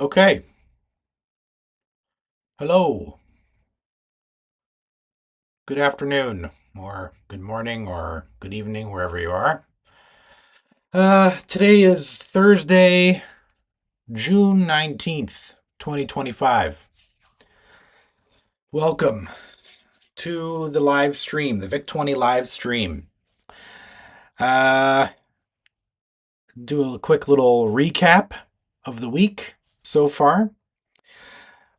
Okay. Hello. Good afternoon, or good morning, or good evening, wherever you are. Today is Thursday, June 19th, 2025. Welcome to the live stream, the VIC-20 live stream. Uh, do a quick little recap of the week so far.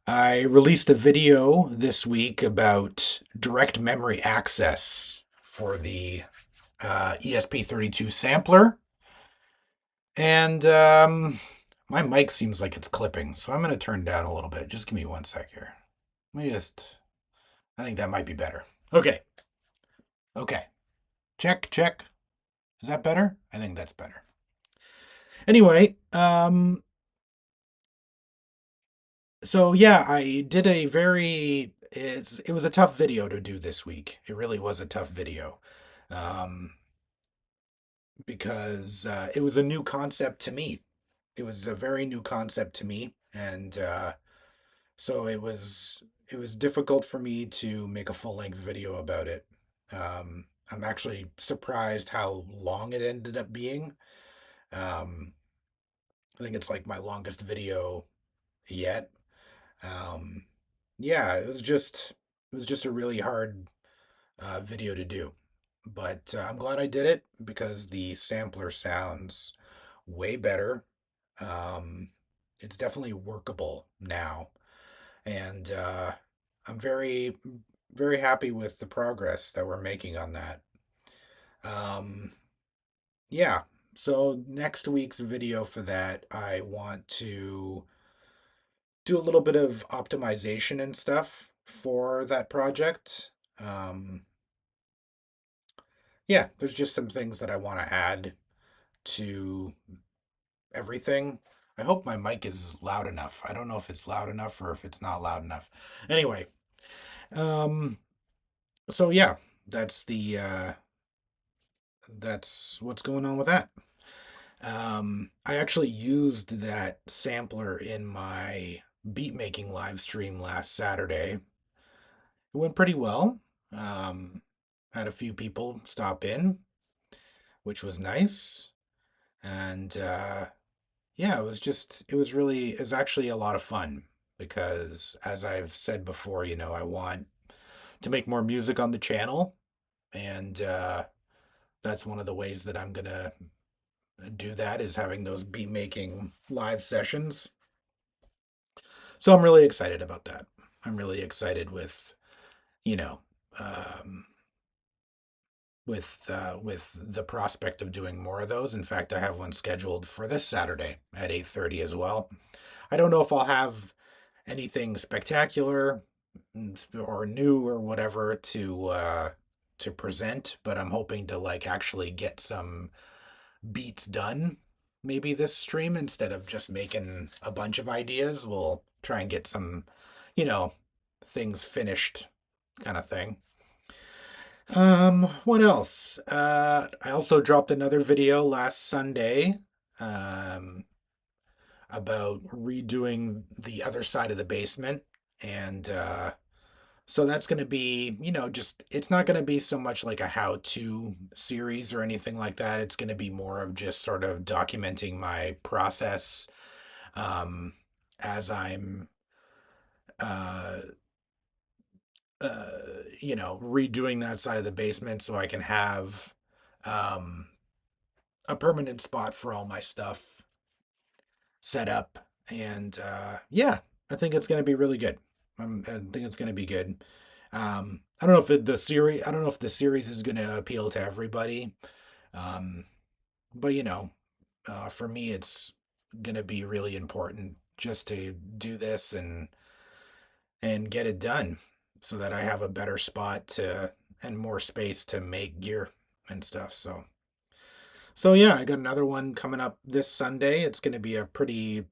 I released a video this week about direct memory access for the ESP32 sampler. And my mic seems like it's clipping, so I'm going to turn down a little bit. Just give me one sec here. Let me just, I think that might be better. Okay. Okay. Check, check. Is that better? I think that's better. Anyway, so yeah, I did a very, it was a tough video to do this week. It really was a tough video. Um, because it was a new concept to me. It was a very new concept to me, and so it was difficult for me to make a full-length video about it. I'm actually surprised how long it ended up being. Um, I think it's like my longest video yet. Um, yeah, it was just a really hard video to do, but I'm glad I did it because the sampler sounds way better. Um, it's definitely workable now, and I'm very, very happy with the progress that we're making on that. Um, yeah, so next week's video for that, I want to do a little bit of optimization and stuff for that project. Um, yeah, there's just some things that I want to add to everything. I hope my mic is loud enough. I don't know if it's loud enough or if it's not loud enough. Anyway, um, so yeah, that's the that's what's going on with that. I actually used that sampler in my beat making live stream last Saturday. It went pretty well. Um, had a few people stop in, which was nice. And yeah, it was actually a lot of fun because, as I've said before, I want to make more music on the channel. And that's one of the ways that I'm going to do that is having those beat making live sessions. So I'm really excited about that. I'm really excited with, you know, um, with the prospect of doing more of those. In fact, I have one scheduled for this Saturday at 8:30 as well. I don't know if I'll have anything spectacular or new or whatever to present, but I'm hoping to like actually get some beats done maybe this stream instead of just making a bunch of ideas. We'll try and get some, you know, things finished kind of thing. What else? I also dropped another video last Sunday um, about redoing the other side of the basement. And so that's going to be, just it's not going to be so much like a how-to series or anything like that. It's going to be more of just sort of documenting my process um, as I'm, uh, redoing that side of the basement so I can have um, a permanent spot for all my stuff set up. And yeah, I think it's going to be really good. I think it's going to be good. I don't know if the series. I don't know if the series is going to appeal to everybody. Um, but for me, it's going to be really important just to do this and get it done, so that I have a better spot to and more space to make gear and stuff. So yeah, I got another one coming up this Sunday. It's going to be a pretty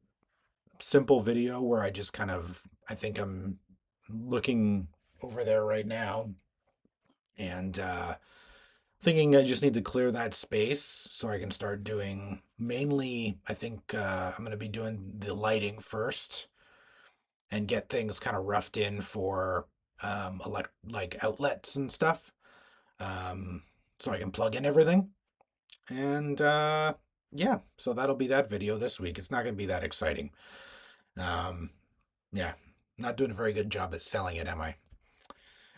simple video where I just kind of I think I'm looking over there right now, and Thinking I just need to clear that space so I can start doing mainly, I think I'm going to be doing the lighting first and get things kind of roughed in for like outlets and stuff. Um, so I can plug in everything. And yeah, so that'll be that video this week. It's not going to be that exciting. Um, yeah, not doing a very good job at selling it, am I?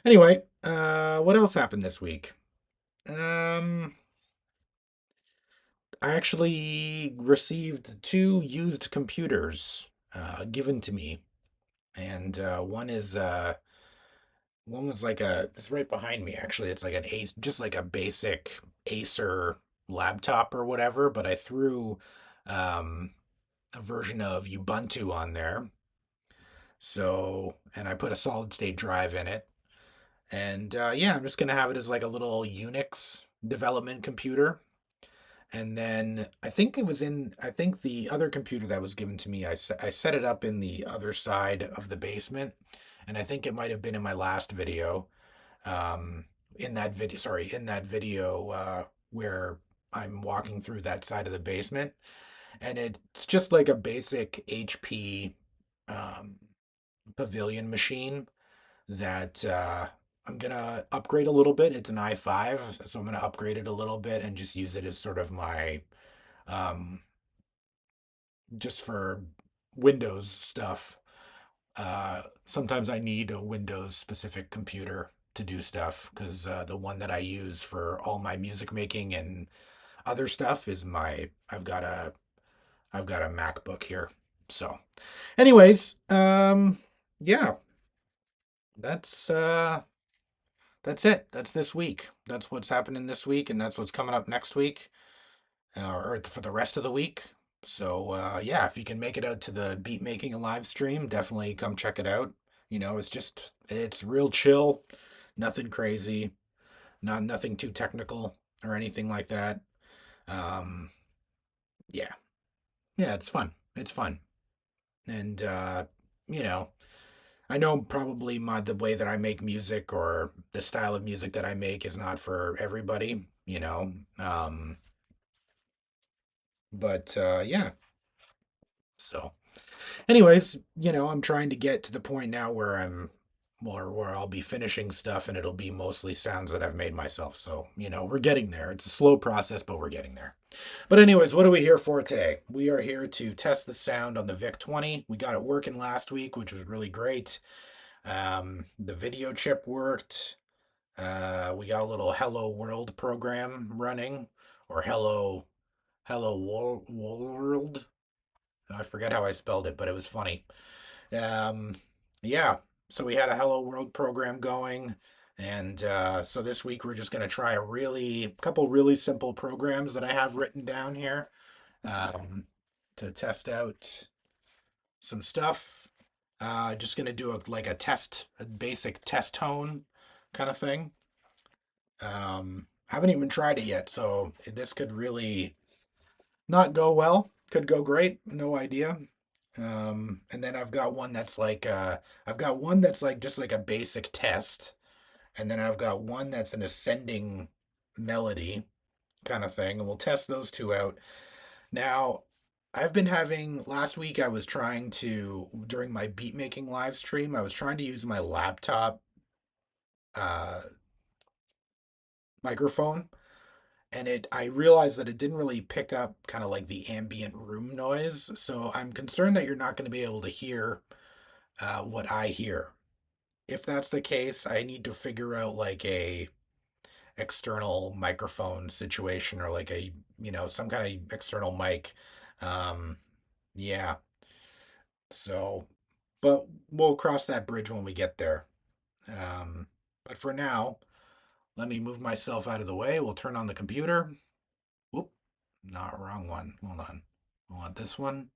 Anyway, what else happened this week? Um, I actually received two used computers given to me, and one was like it's right behind me actually. It's like an Ace, just like a basic Acer laptop or whatever, but I threw um, a version of Ubuntu on there. So, and I put a solid state drive in it. And yeah, I'm just gonna have it as like a little Unix development computer. And then I think the other computer that was given to me, I set it up in the other side of the basement. And I think it might have been in my last video. In that video where I'm walking through that side of the basement. And it's just like a basic HP um, pavilion machine that I'm gonna upgrade a little bit. It's an i5, so I'm gonna upgrade it a little bit and just use it as sort of my um, just for Windows stuff. Sometimes I need a Windows specific computer to do stuff because the one that I use for all my music making and other stuff is my I've got a MacBook here. So, anyways, yeah, that's uh that's it. That's this week. That's what's happening this week, and that's what's coming up next week, or for the rest of the week. So yeah, if you can make it out to the beat making live stream, definitely come check it out. It's real chill, nothing crazy, nothing too technical or anything like that. Um, yeah, yeah, it's fun. It's fun, and you know, I know probably the way that I make music or the style of music that I make is not for everybody, but yeah. So, anyways, I'm trying to get to the point now where where I'll be finishing stuff and it'll be mostly sounds that I've made myself. So, we're getting there. It's a slow process, but we're getting there. But anyways, what are we here for today? We are here to test the sound on the VIC-20. We got it working last week, which was really great. The video chip worked. We got a little Hello World program running, or Hello World. I forget how I spelled it, but it was funny. Um, yeah, so we had a Hello World program going, and so this week we're just going to try couple really simple programs that I have written down here um, to test out some stuff. Just going to do a basic test tone kind of thing. Haven't even tried it yet, so this could really not go well. Could go great, no idea. And then I've got one that's like just like a basic test, and then I've got one that's an ascending melody kind of thing, and we'll test those two out. Now, I've been having last week I was trying to during my beat making live stream, I was trying to use my laptop uh microphone, and it I realized that it didn't really pick up kind of like the ambient room noise. So I'm concerned that you're not going to be able to hear what I hear. If that's the case, I need to figure out like a external microphone situation or like some kind of external mic. Um, yeah. So, but we'll cross that bridge when we get there. But for now, let me move myself out of the way. We'll turn on the computer. Whoop, not wrong one. Hold on. I want this one.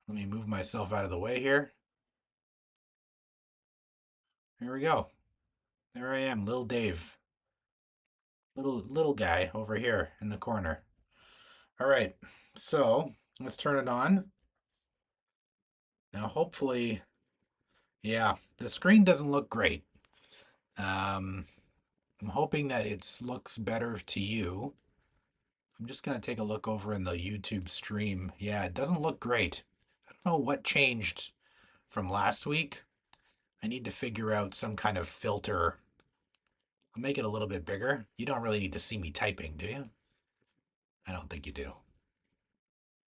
Let me move myself out of the way here. Here we go. There I am, little Dave. Little guy over here in the corner. All right. So, let's turn it on. Now, hopefully, yeah, the screen doesn't look great. Um, I'm hoping that it looks better to you. I'm just going to take a look over in the YouTube stream. Yeah, it doesn't look great. I don't know what changed from last week. I need to figure out some kind of filter. I'll make it a little bit bigger. You don't really need to see me typing, do you? I don't think you do.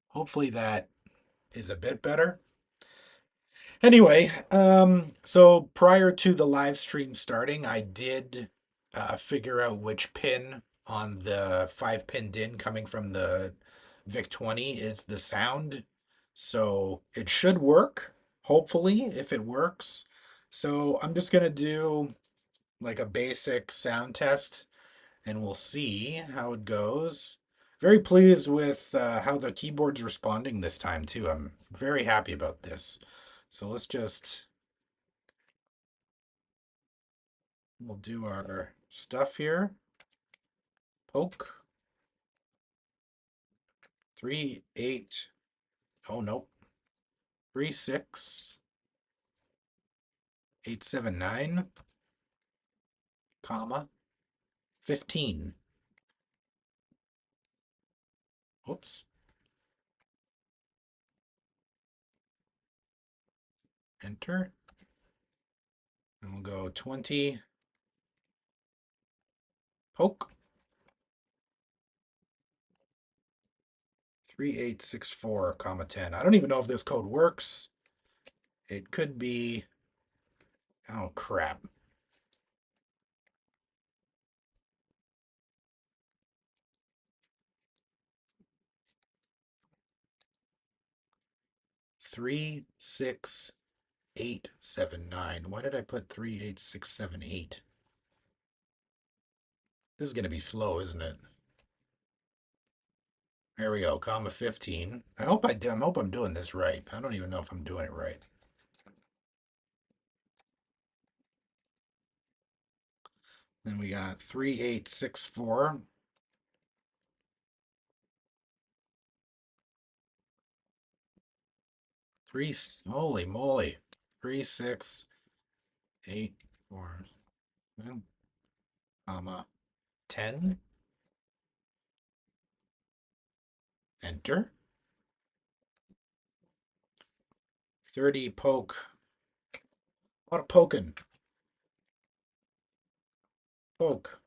Hopefully that is a bit better. Anyway, so prior to the live stream starting, I did figure out which pin on the 5-pin DIN coming from the VIC-20 is the sound. So it should work, hopefully, if it works. So I'm just gonna do like a basic sound test and we'll see how it goes. Very pleased with how the keyboard's responding this time too. I'm very happy about this. So let's just, we'll do our stuff here. Poke, 3, 8, oh nope, 3, 6, 8, 7, 9, comma, 15. Oops, enter. And we'll go 20, poke, 3864, comma 10. I don't even know if this code works. It could be, oh crap. Three, 6, 8, 7, 9. Why did I put 3, 8, 6, 7, 8? This is gonna be slow, isn't it? There we go, comma 15. I hope I'm doing this right. I don't even know if I'm doing it right. Then we got 3864. Holy moly. 3684, comma 10. Enter. 30 poke. A lot of poking. Poke.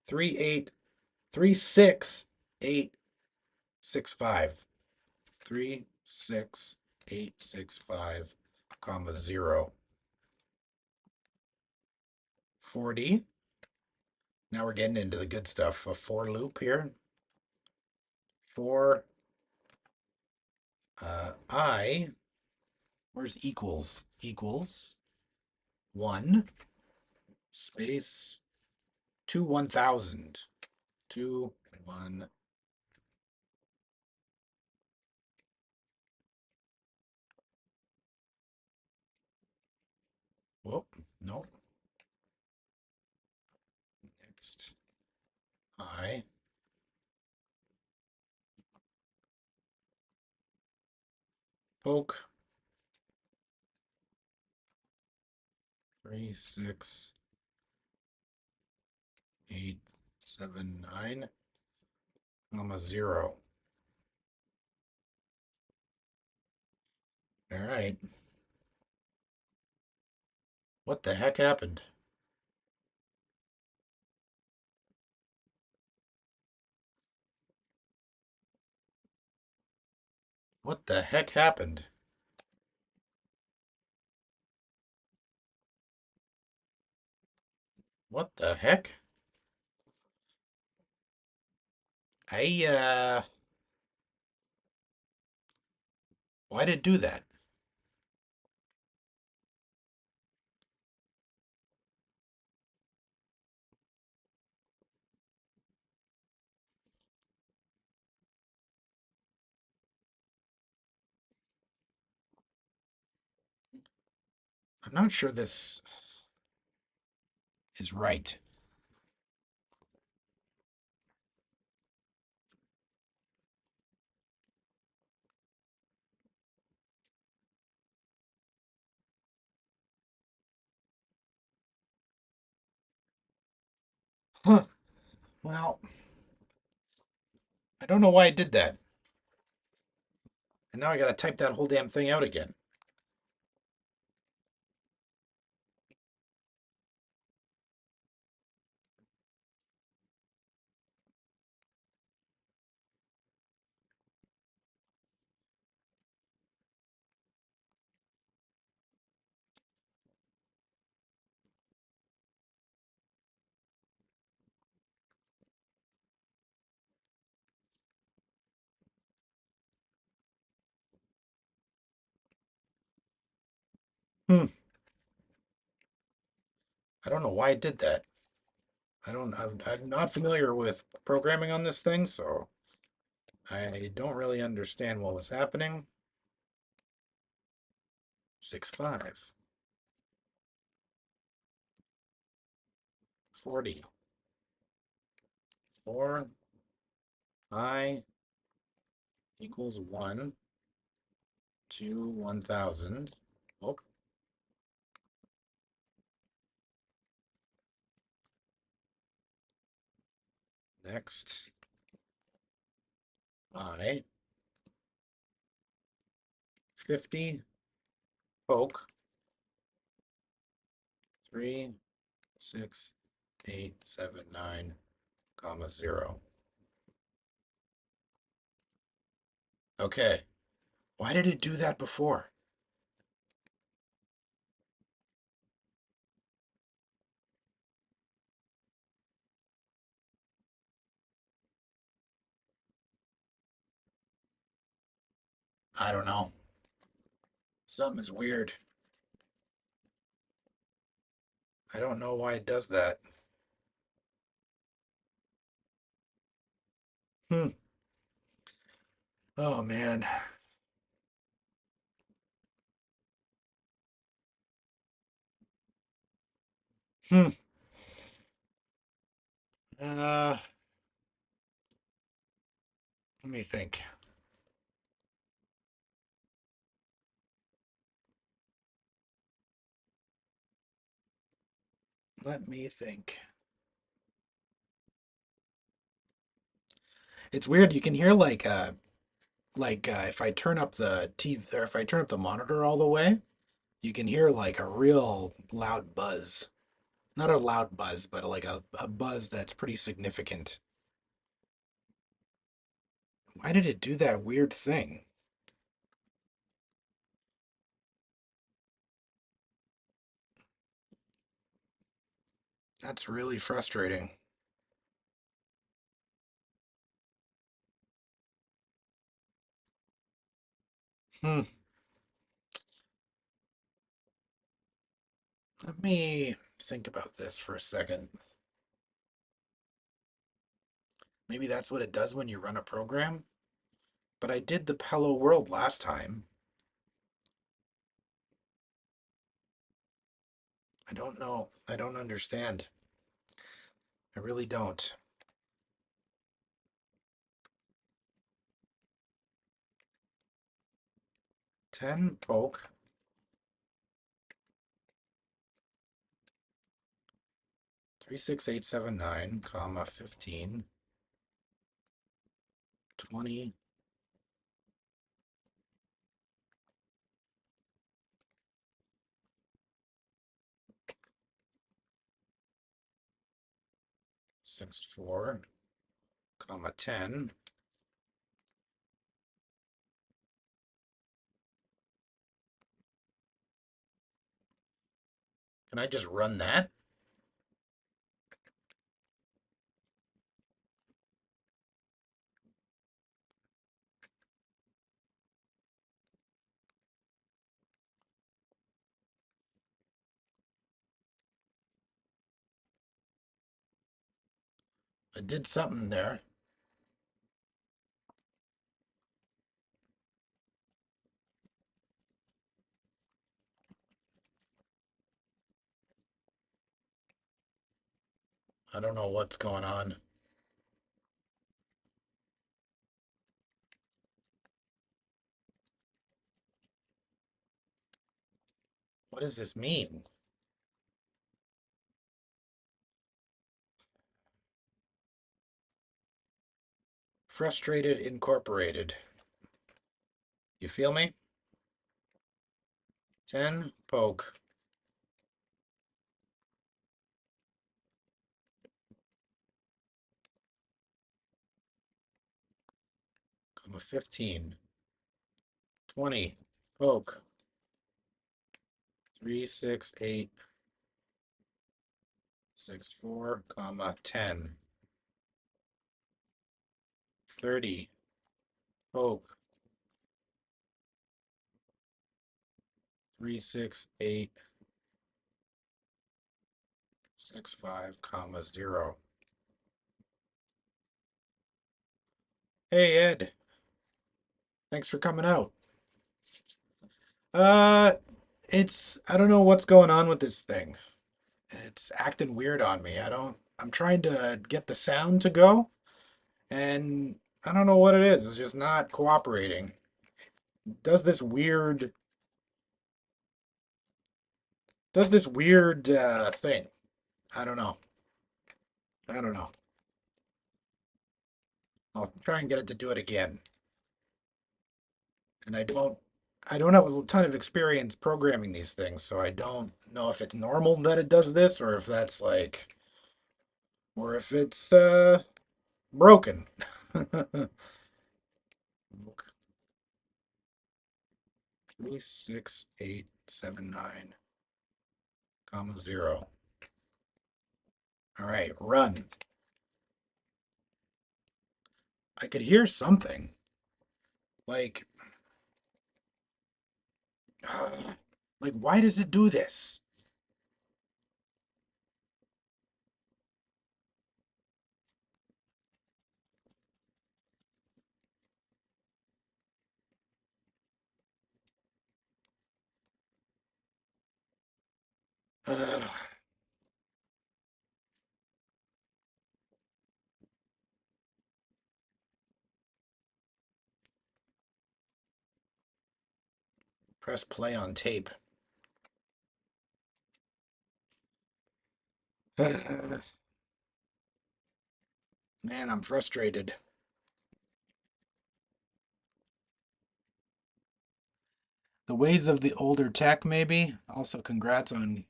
3, 8, 3, 6, 8, 6, 5. 3, 6, 8, 6, 5, comma 0. 40. Now we're getting into the good stuff. A for loop here. For I, where's equals? Equals 1 space 2 1000. 2 1. Whoop, nope. Next. I. Poke. 3, 6, 8, 7, 9, comma 0. All right. What the heck happened? What the heck happened? What the heck? Why did it do that? I'm not sure this is right. Huh. Well, I don't know why I did that. And now I gotta type that whole damn thing out again. Hmm. I don't know why I did that. I'm not familiar with programming on this thing, so I don't really understand what was happening. 6.5, 40, 4, I equals 1 to 1,000. Oh, next, I 50 poke 3, 6, 8, 7, 9, comma 0. Okay. Why did it do that before? I don't know. Something is weird. I don't know why it does that. Hmm. Oh man. Hmm. Uh, Let me think. Let me think. It's weird. You can hear if I turn up the TV or if I turn up the monitor all the way, you can hear like a real loud buzz. Not a loud buzz, but like a buzz that's pretty significant. Why did it do that weird thing? That's really frustrating. Hmm. Let me think about this for a second. Maybe that's what it does when you run a program. But I did the Hello World last time. I don't know. I don't understand. I really don't. 10 poke 36879 comma 15 20 64 comma 10. Can I just run that? I did something there. I don't know what's going on. What does this mean? Frustrated Incorporated. You feel me? 10, poke. Comma 15. 20, poke. 36864, comma 10. 30, poke. 36865, comma 0. Hey Ed, thanks for coming out. Uh, I don't know what's going on with this thing. It's acting weird on me. I'm trying to get the sound to go, and I don't know what it is. It's just not cooperating. Does this weird, thing. I don't know. I don't know. I'll try and get it to do it again. And I don't have a ton of experience programming these things, so I don't know if it's normal that it does this or if that's like, or if it's broken. 36879, comma 0. All right, run. I could hear something. Like, like why does it do this? Press play on tape. Man, I'm frustrated. The ways of the older tech, maybe. Also, congrats on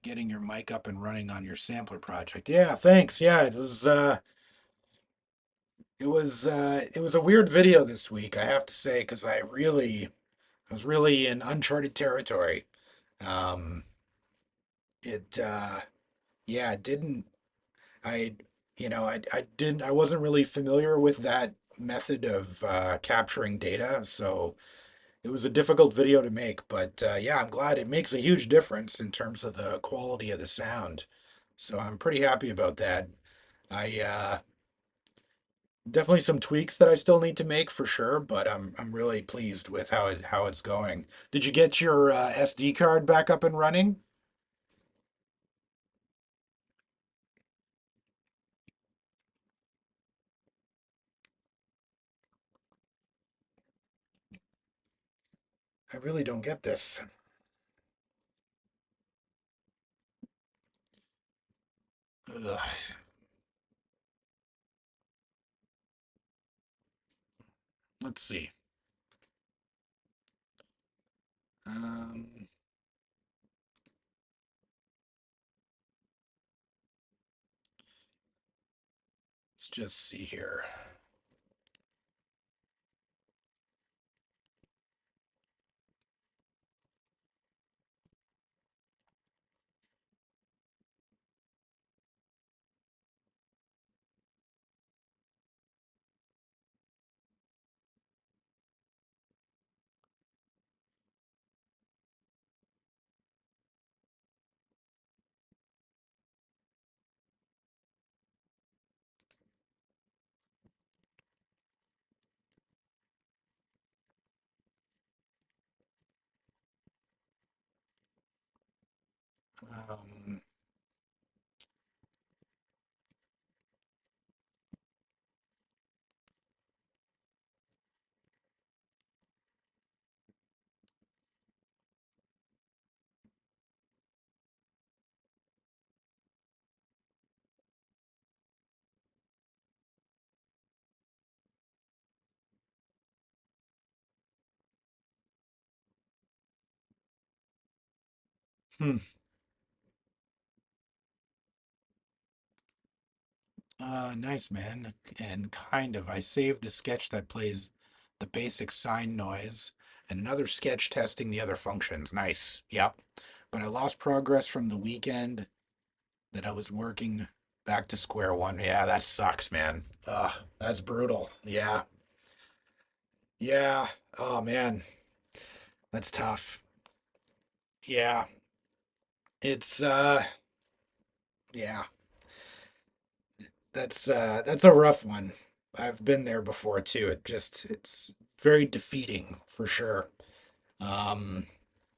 getting your mic up and running on your sampler project. Yeah, thanks. Yeah, it was a weird video this week, I have to say, because I was really in uncharted territory. Um, it yeah, it didn't I I wasn't really familiar with that method of capturing data, so it was a difficult video to make, but yeah, I'm glad it makes a huge difference in terms of the quality of the sound. So I'm pretty happy about that. I definitely some tweaks that I still need to make for sure, but I'm really pleased with how it's going. Did you get your SD card back up and running? I really don't get this. Ugh. Let's see. Um, let's just see here. Um, Hmm. Nice, man. And kind of. I saved the sketch that plays the basic sine noise and another sketch testing the other functions. Nice. Yep. But I lost progress from the weekend that I was working back to square one. Yeah, that sucks, man. Ugh, that's brutal. Yeah. Yeah. Oh, man. That's tough. Yeah. It's, yeah. That's a rough one. I've been there before too. It's very defeating for sure. Um,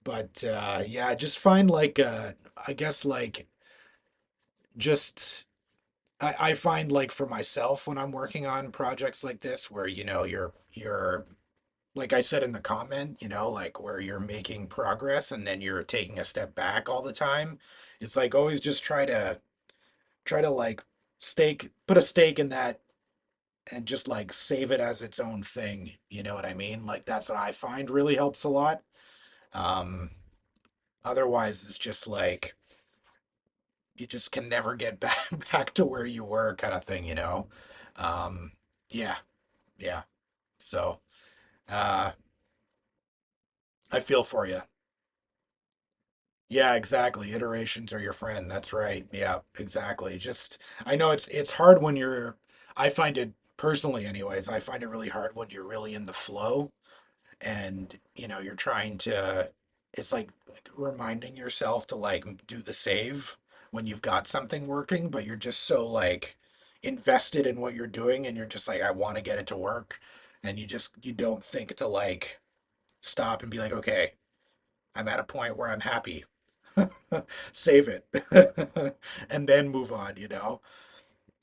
but yeah, just find like I guess like just I find like for myself when I'm working on projects like this where you're like I said in the comment, like where you're making progress and then you're taking a step back all the time. It's like always just try to like put a stake in that and just like save it as its own thing. You know what I mean? Like that's what I find really helps a lot. Um, Otherwise, it's just like you just can never get back to where you were, kind of thing. Um, yeah, yeah. So uh, I feel for you. Yeah, exactly. Iterations are your friend. That's right. Yeah, exactly. Just I know it's hard when you're. I find it personally, anyways. I find it really hard when you're really in the flow and you're trying to it's like reminding yourself to like do the save when you've got something working but you're just so like invested in what you're doing and you're just like I want to get it to work and you don't think to like stop and be like okay, I'm at a point where I'm happy. Save it. And then move on.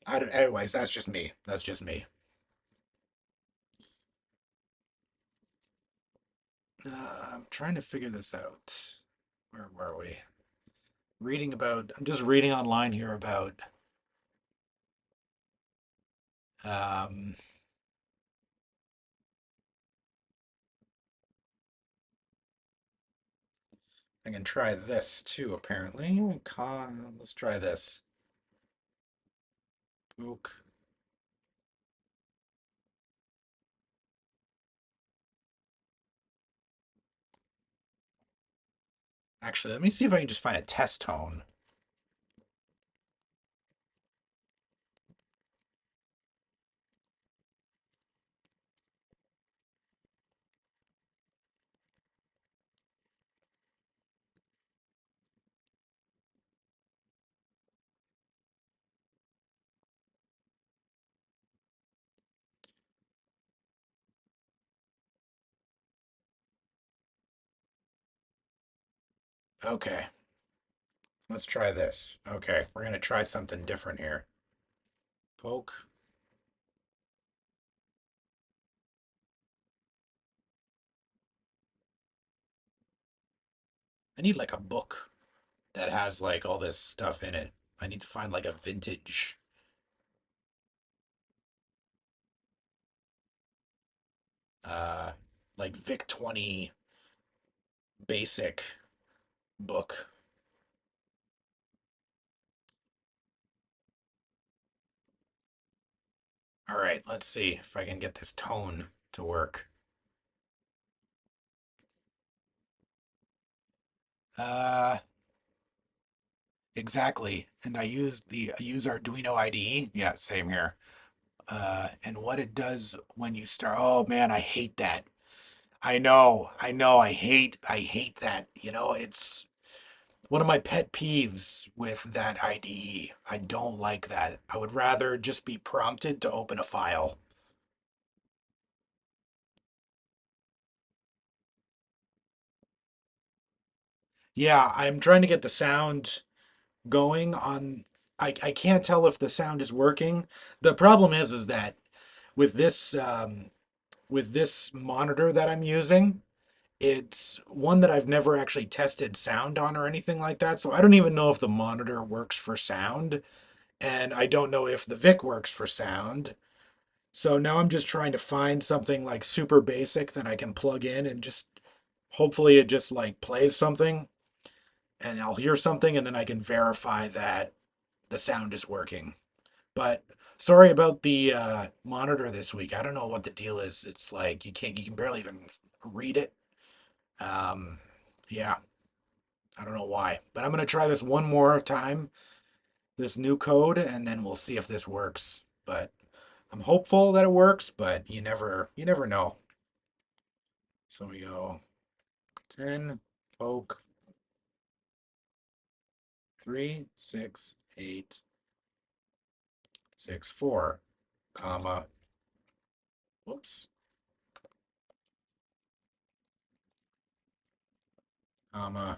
I don't, anyways, that's just me. I'm trying to figure this out. Where were we? I'm just reading online here about um I can try this too apparently. Let's try this. Poke. Actually, let me see if I can just find a test tone. Okay, let's try this. Okay, we're gonna try something different here. Poke. I need like a book that has like all this stuff in it. I need to find like a vintage uh like VIC-20 basic book. All right, let's see if I can get this tone to work. Uh, exactly. And I use Arduino IDE. Yeah, same here. And what it does when you start, oh man, I hate that. I know, I hate that. It's one of my pet peeves with that IDE. I don't like that. I would rather just be prompted to open a file. Yeah, I'm trying to get the sound going on. I can't tell if the sound is working. The problem is that with this monitor that I'm using, it's one that I've never actually tested sound on or anything like that. So I don't even know if the monitor works for sound, and I don't know if the VIC works for sound. So now I'm just trying to find something like super basic that I can plug in and just hopefully it just like plays something. and I'll hear something and then I can verify that the sound is working. But sorry about the monitor this week. I don't know what the deal is. It's like you can barely even read it. Um, yeah, I don't know why. But I'm gonna try this one more time, this new code, and then we'll see if this works. But I'm hopeful that it works, but you never know. So we go 10 poke 36864, comma, whoops, comma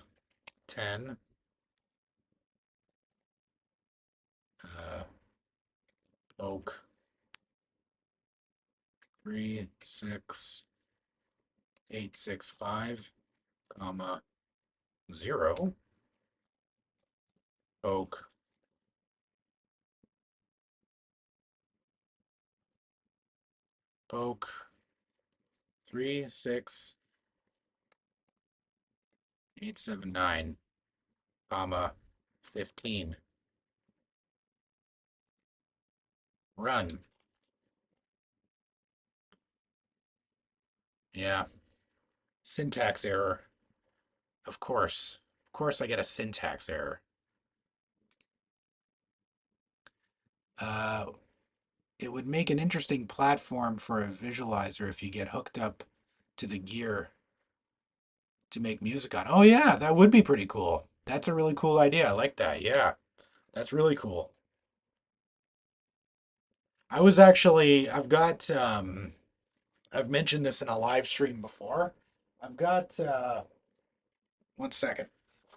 10 poke 36865, comma 0 poke poke 36879, comma 15, run. Yeah, syntax error. Of course I get a syntax error. Uh, it would make an interesting platform for a visualizer if you get hooked up to the gear to make music on. Oh yeah, that would be pretty cool. That's a really cool idea. I like that. Yeah, that's really cool. I've mentioned this in a live stream before. I've got one second.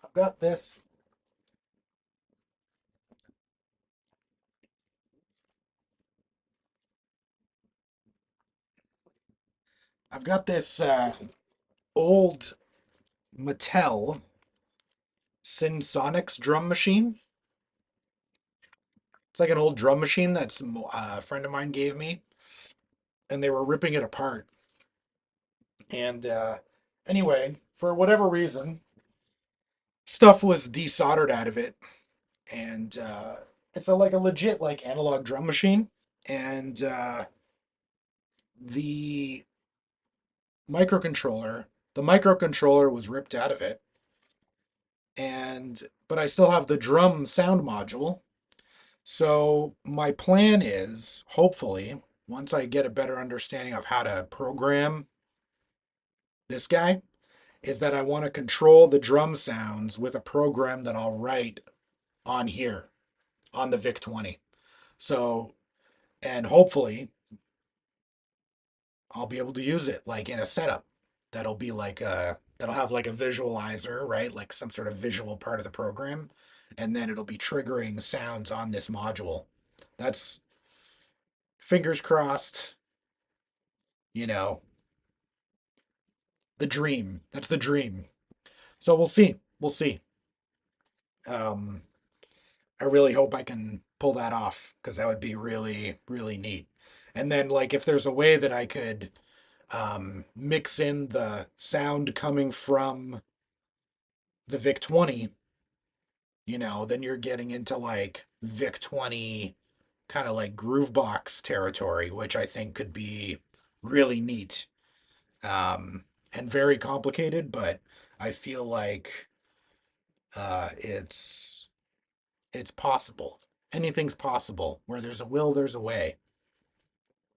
I've got this I've got this old Mattel Sonics drum machine. It's like an old drum machine that a friend of mine gave me, and they were ripping it apart. And anyway, for whatever reason, stuff was desoldered out of it, and it's like a legit like analog drum machine. And the the microcontroller was ripped out of it, and but I still have the drum sound module. So my plan is, hopefully, once I get a better understanding of how to program this guy, is that I want to control the drum sounds with a program that I'll write on here on the VIC-20. So, and hopefully I'll be able to use it like in a setup that'll have like a visualizer, right? Like some sort of visual part of the program, and then it'll be triggering sounds on this module. That's fingers crossed, you know, the dream. That's the dream. So we'll see. We'll see. Um, I really hope I can pull that off because that would be really, really neat. And then, like, if there's a way that I could mix in the sound coming from the VIC-20, then you're getting into like VIC-20 kind of like groovebox territory, which I think could be really neat, and very complicated, but I feel like it's possible. Anything's possible. Where there's a will, there's a way,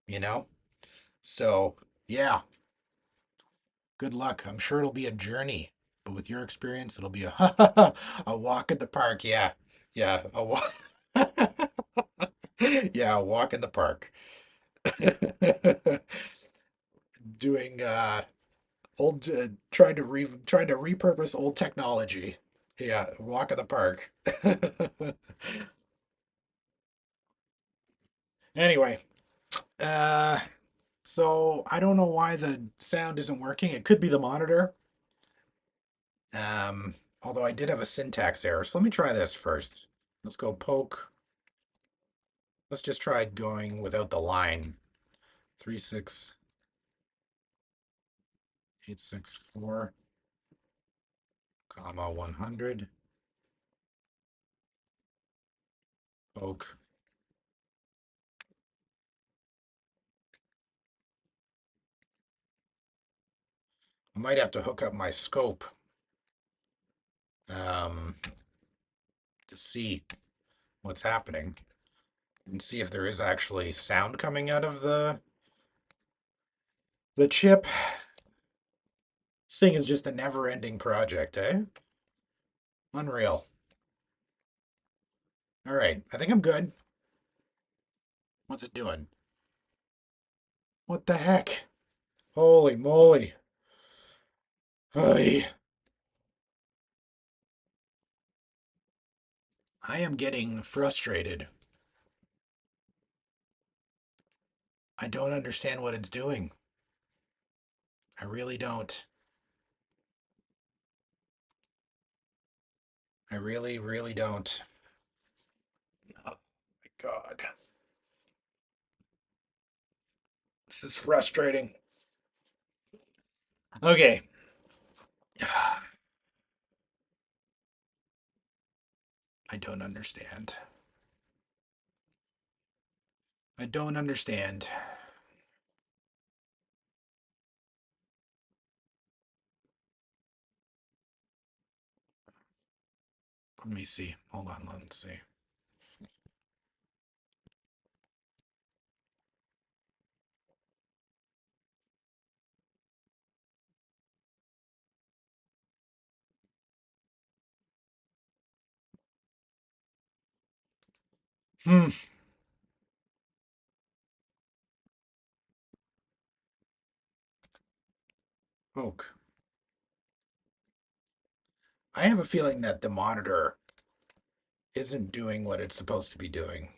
you know? So, yeah, good luck. I'm sure it'll be a journey, but with your experience, it'll be a walk in the park. Yeah. Yeah, a walk. Yeah, a walk in the park. Doing old trying to repurpose old technology. Yeah, walk in the park. Anyway, uh so I don't know why the sound isn't working. It could be the monitor. Um, Although I did have a syntax error. So let me try this first. Let's go poke. Let's just try going without the line. 36864, comma 100. Oak. I might have to hook up my scope um, to see what's happening and see if there is actually sound coming out of the chip. This thing is just a never-ending project, eh? Unreal. All right, I think I'm good. What's it doing? What the heck? Holy moly. Ay. I am getting frustrated. I don't understand what it's doing. I really don't. I really, really don't. Oh my God. This is frustrating. Okay. I don't understand. I don't understand. Let me see. Hold on, let's see. Hmm. Oak. I have a feeling that the monitor isn't doing what it's supposed to be doing.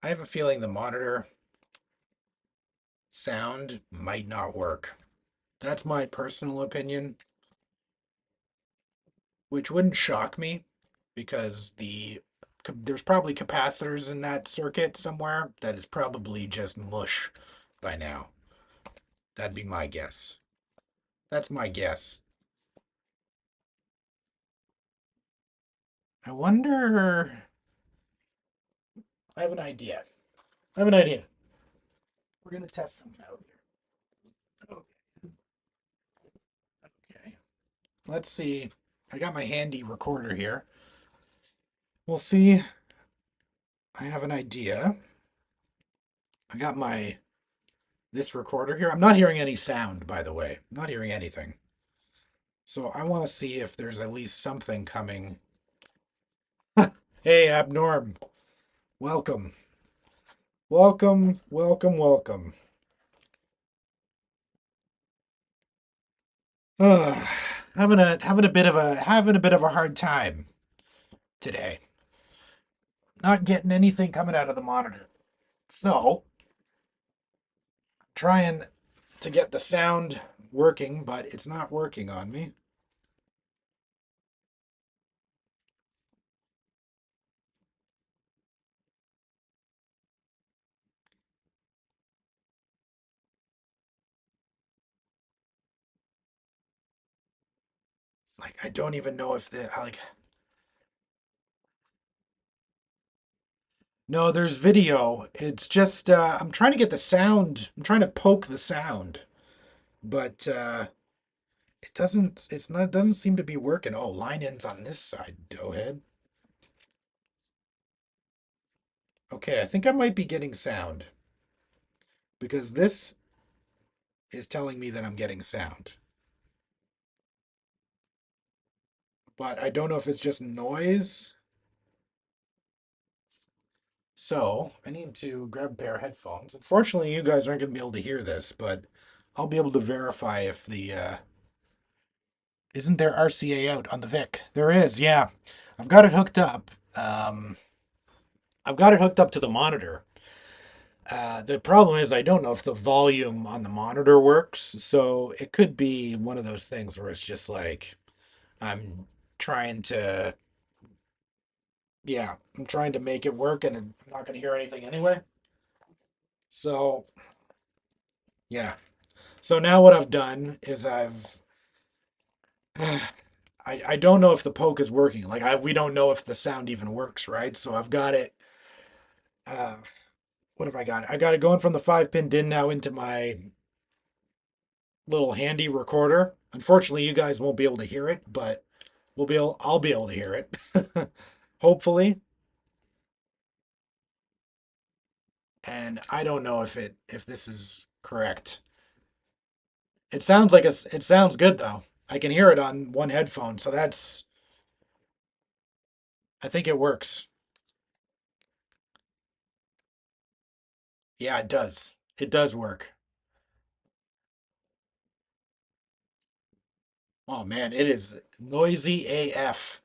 I have a feeling the monitor sound might not work. That's my personal opinion, which wouldn't shock me because there's probably capacitors in that circuit somewhere that is probably just mush by now. That'd be my guess. That's my guess. I wonder. I have an idea. I have an idea. We're gonna test something out here. Okay. Let's see. I got my handy recorder here. We'll see. I have an idea. I got my this recorder here. I'm not hearing any sound, by the way. I'm not hearing anything. So I want to see if there's at least something coming. Hey, Abnorm. Welcome. Welcome, welcome, welcome. Ugh, having a bit of a hard time today. Not getting anything coming out of the monitor. So, trying to get the sound working, but it's not working on me. Like I don't even know if the like no, there's video. It's just I'm trying to get the sound. I'm trying to poke the sound, but it doesn't seem to be working. Oh, line ends on this side, doughhead. Okay, I think I might be getting sound because this is telling me that I'm getting sound. But I don't know if it's just noise. So I need to grab a pair of headphones. Unfortunately, you guys aren't going to be able to hear this, but I'll be able to verify if the isn't there RCA out on the VIC? There is, yeah. I've got it hooked up. I've got it hooked up to the monitor. The problem is I don't know if the volume on the monitor works, so it could be one of those things where it's just like I'm trying to, yeah, I'm trying to make it work, and I'm not going to hear anything anyway. So yeah. So now what I've done is I don't know if the poke is working. Like we don't know if the sound even works, right? So I've got it. Uh, what have I got? I got it going from the 5 pin DIN now into my little handy recorder. Unfortunately, you guys won't be able to hear it, but I'll be able to hear it. Hopefully. And I don't know if this is correct. It sounds good though. I can hear it on one headphone, so I think it works. Yeah, it does. It does work. Oh man, it is noisy AF.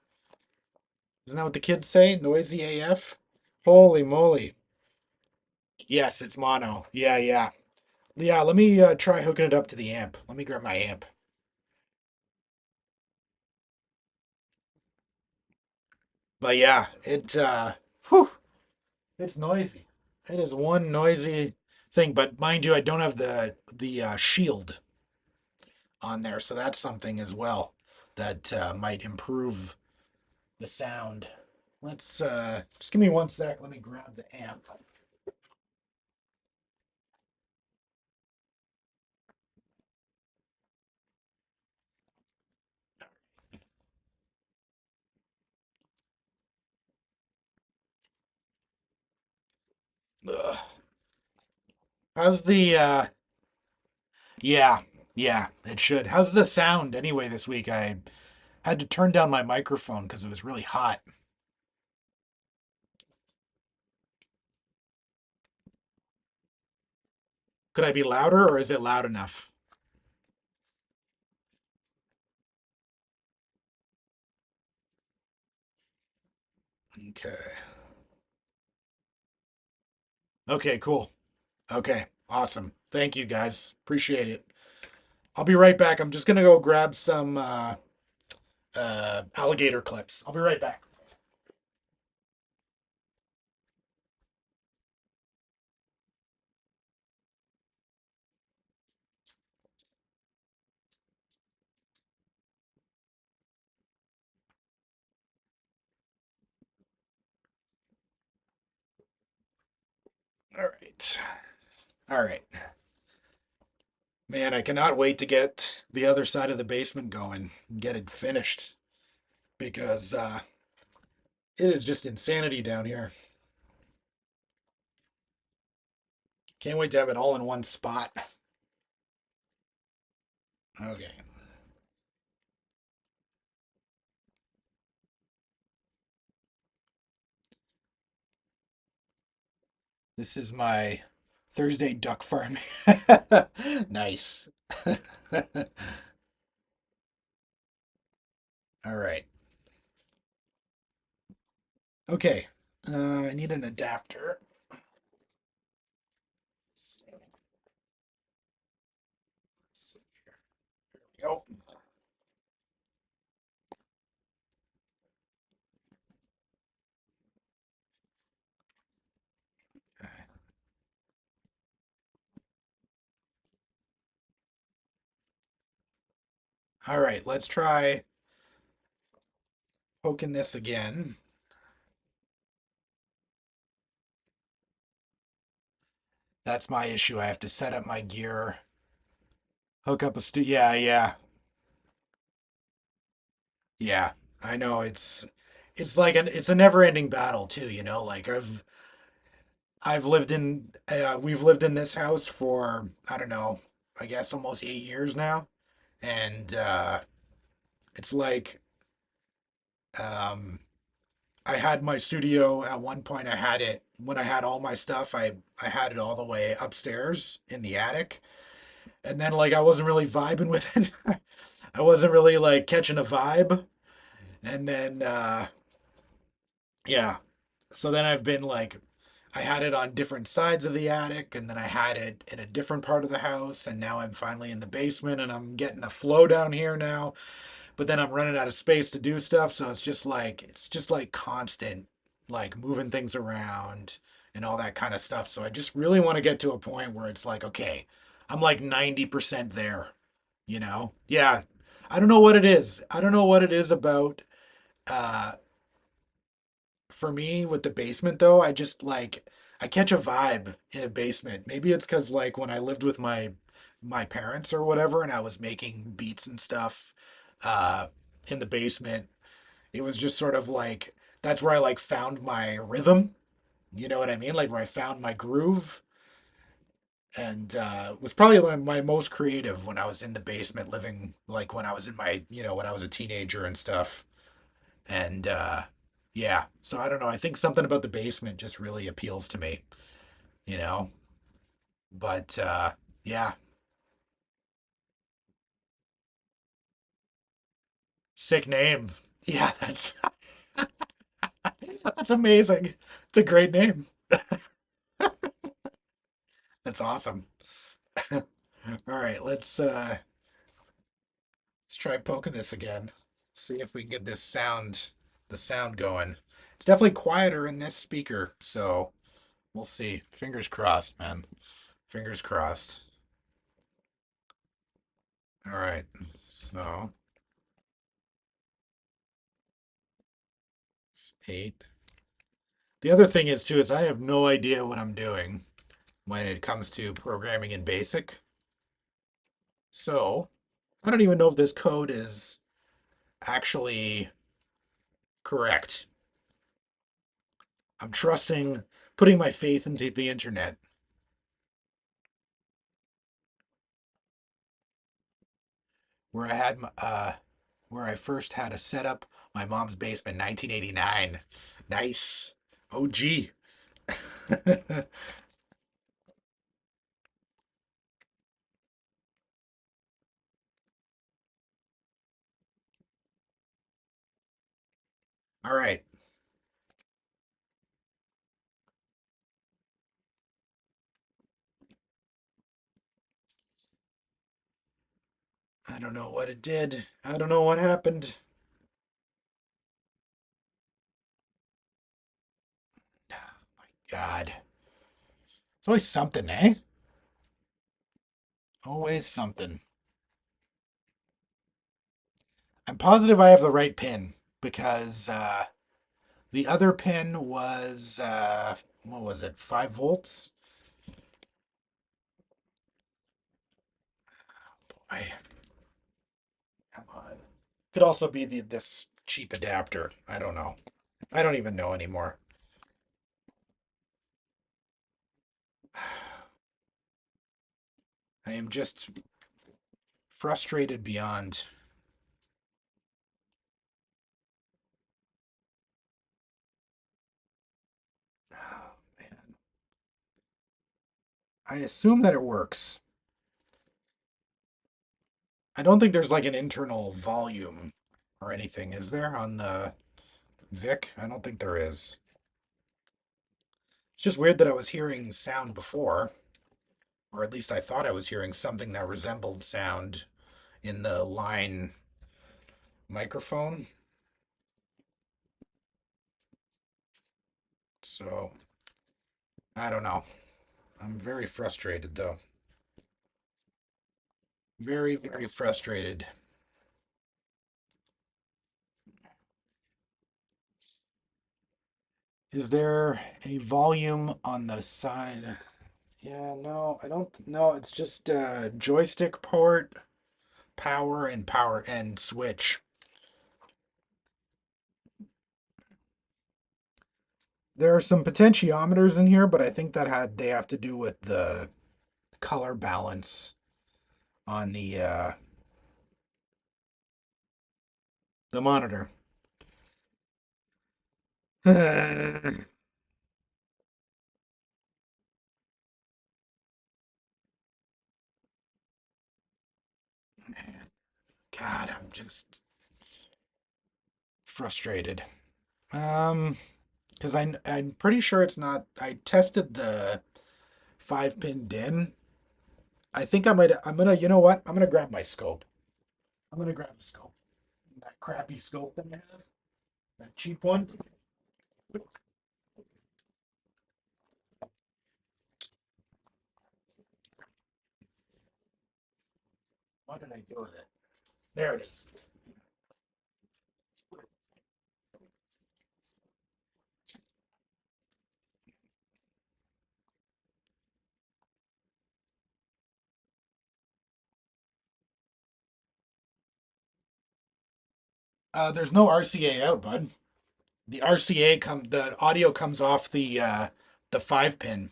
Isn't that what the kids say? Noisy AF? Holy moly. Yes, it's mono. Yeah, yeah. Yeah, let me try hooking it up to the amp. Let me grab my amp. But yeah, whew, it's noisy. It is one noisy thing, but mind you, I don't have the shield on there, so that's something as well that might improve the sound. Let's just give me one sec. Let me grab the amp. Ugh. How's the yeah, yeah, it should. How's the sound anyway this week? I had to turn down my microphone because it was really hot. Could I be louder or is it loud enough? Okay. Okay, cool. Okay, awesome. Thank you guys. Appreciate it. I'll be right back. I'm just gonna go grab some alligator clips. I'll be right back. All right. All right. Man, I cannot wait to get the other side of the basement going and get it finished because it is just insanity down here. Can't wait to have it all in one spot. Okay. This is my Thursday duck farming. Nice. All right. Okay. I need an adapter. Let's see here. There we go. Okay. All right, let's try poking this again. That's my issue. I have to set up my gear, hook up a yeah, yeah, yeah. I know it's like it's a never-ending battle too, you know? Like I've lived in we've lived in this house for I don't know, I guess almost 8 years now. And it's like um I had my studio at one point. I had it when I had all my stuff. I had it all the way upstairs in the attic, and then like I wasn't really vibing with it. I wasn't really like catching a vibe, and then yeah. So then I've been like, I had it on different sides of the attic, and then I had it in a different part of the house, and now I'm finally in the basement, and I'm getting a flow down here now. But then I'm running out of space to do stuff, so it's just like constant like moving things around and all that kind of stuff. So I just really want to get to a point where it's like, okay, I'm like 90% there, you know? Yeah. I don't know what it is. I don't know what it is about uh for me with the basement though. I just like I catch a vibe in a basement. Maybe it's because like when I lived with my parents or whatever and I was making beats and stuff uh in the basement, it was just sort of like that's where I like found my rhythm. You know what I mean? Like where I found my groove and was probably my most creative when I was in the basement living like when I was in my, when I was a teenager and stuff. And yeah, so I don't know. I think something about the basement just really appeals to me, you know. But yeah, sick name. Yeah, that's amazing. It's a great name. That's awesome. All right, let's try poking this again. See if we can get the sound going. It's definitely quieter in this speaker, so we'll see. Fingers crossed, man. Fingers crossed. All right. So, it's 8. The other thing is too is I have no idea what I'm doing when it comes to programming in BASIC. So, I don't even know if this code is actually correct. I'm trusting putting my faith into the internet. where I had where I first had a setup my mom's basement 1989. Nice. OG. All right. I don't know what it did. I don't know what happened. God. It's always something, eh? Always something. I'm positive I have the right pin because the other pin was what was it? 5 volts? I Come on. Could also be this cheap adapter. I don't know. I don't even know anymore. I am just frustrated beyond. Oh, man. I assume that it works. I don't think there's like an internal volume or anything, is there, on the VIC? I don't think there is. It's just weird that I was hearing sound before, or at least I thought I was hearing something that resembled sound in the line microphone. So, I don't know. I'm very frustrated though. Very, very frustrated. Is there a volume on the side? Yeah, no, I don't know. It's just joystick port, power and switch. There are some potentiometers in here, but I think they have to do with the color balance on the monitor. God, I'm just frustrated. Um, because I'm pretty sure it's not. I tested the 5-pin DIN. I think I'm gonna. You know what? I'm gonna grab my scope. I'm gonna grab a scope. That crappy scope that I have. That cheap one. What did I do with it? There it is. There's no RCA out, bud. The audio comes off the 5 pin.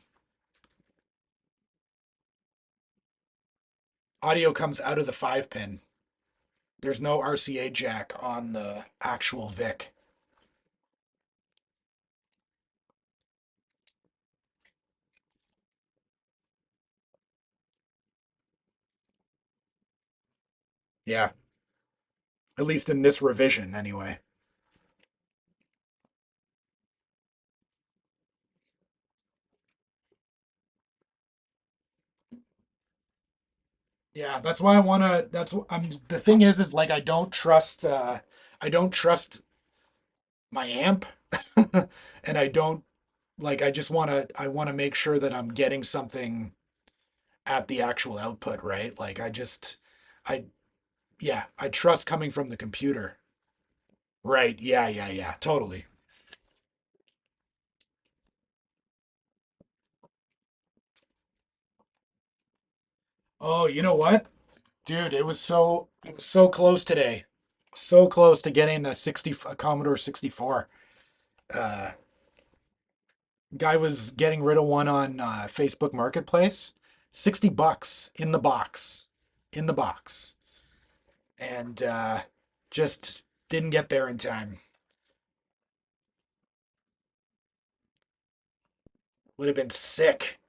Audio comes out of the 5 pin. There's no RCA jack on the actual VIC. Yeah, at least in this revision, anyway. Yeah, that's why I wanna. That's I'm. The thing is like I don't trust. I don't trust my amp, and I don't like. I just wanna. I wanna make sure that I'm getting something at the actual output, right? Like I yeah, I trust coming from the computer. Right. Yeah. Yeah. Yeah. Totally. Oh, you know what, dude? It was so close today. So close to getting a Commodore 64. Uh, Guy was getting rid of one on Facebook Marketplace. $60 in the box. In the box. And just didn't get there in time. Would have been sick.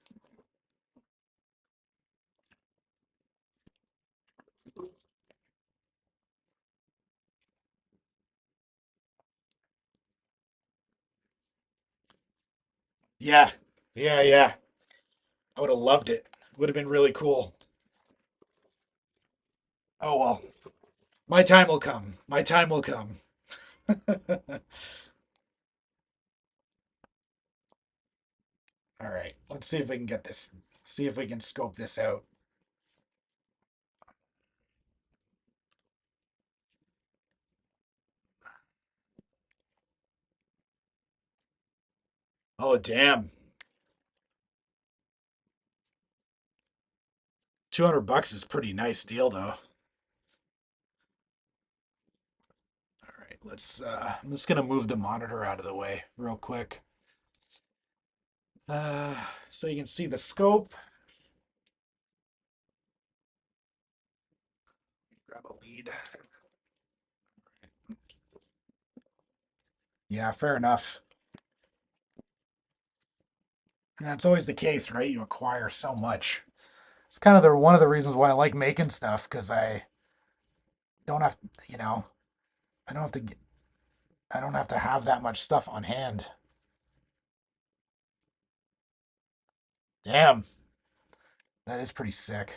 Yeah. Yeah, yeah. I would have loved it. Would have been really cool. Oh well. My time will come. My time will come. All right. Let's see if we can get this. See if we can scope this out. Oh damn. $200 is pretty nice deal though. All right. I'm just gonna move the monitor out of the way real quick. So you can see the scope. Grab a lead. Yeah, fair enough. And that's always the case, right? You acquire so much. It's kind of one of the reasons why I like making stuff because I don't have, you know, I don't have to, I don't have to have that much stuff on hand. Damn, that is pretty sick.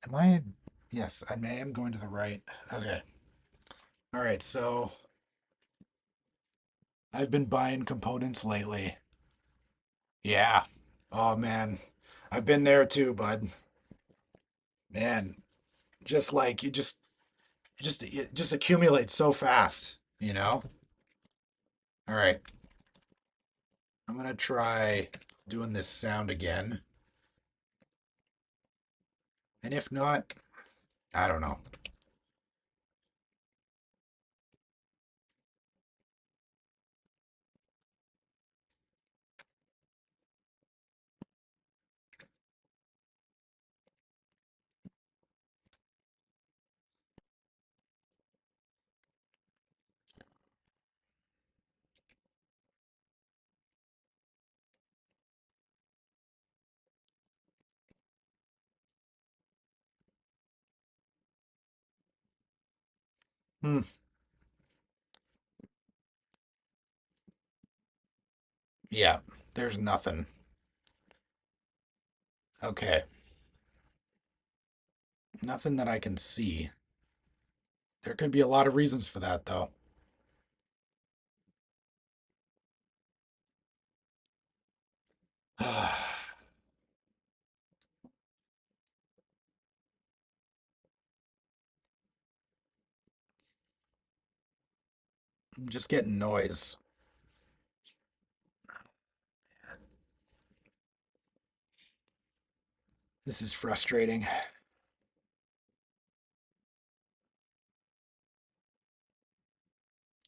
Am I? Yes, am going to the right. Okay. All right. So I've been buying components lately. Yeah. Oh man, I've been there too, bud. Man, just like it just accumulates so fast, you know? All right. I'm gonna try doing this sound again. And if not, I don't know. Hmm. Yeah, there's nothing. Okay. Nothing that I can see. There could be a lot of reasons for that, though. I'm just getting noise. This is frustrating.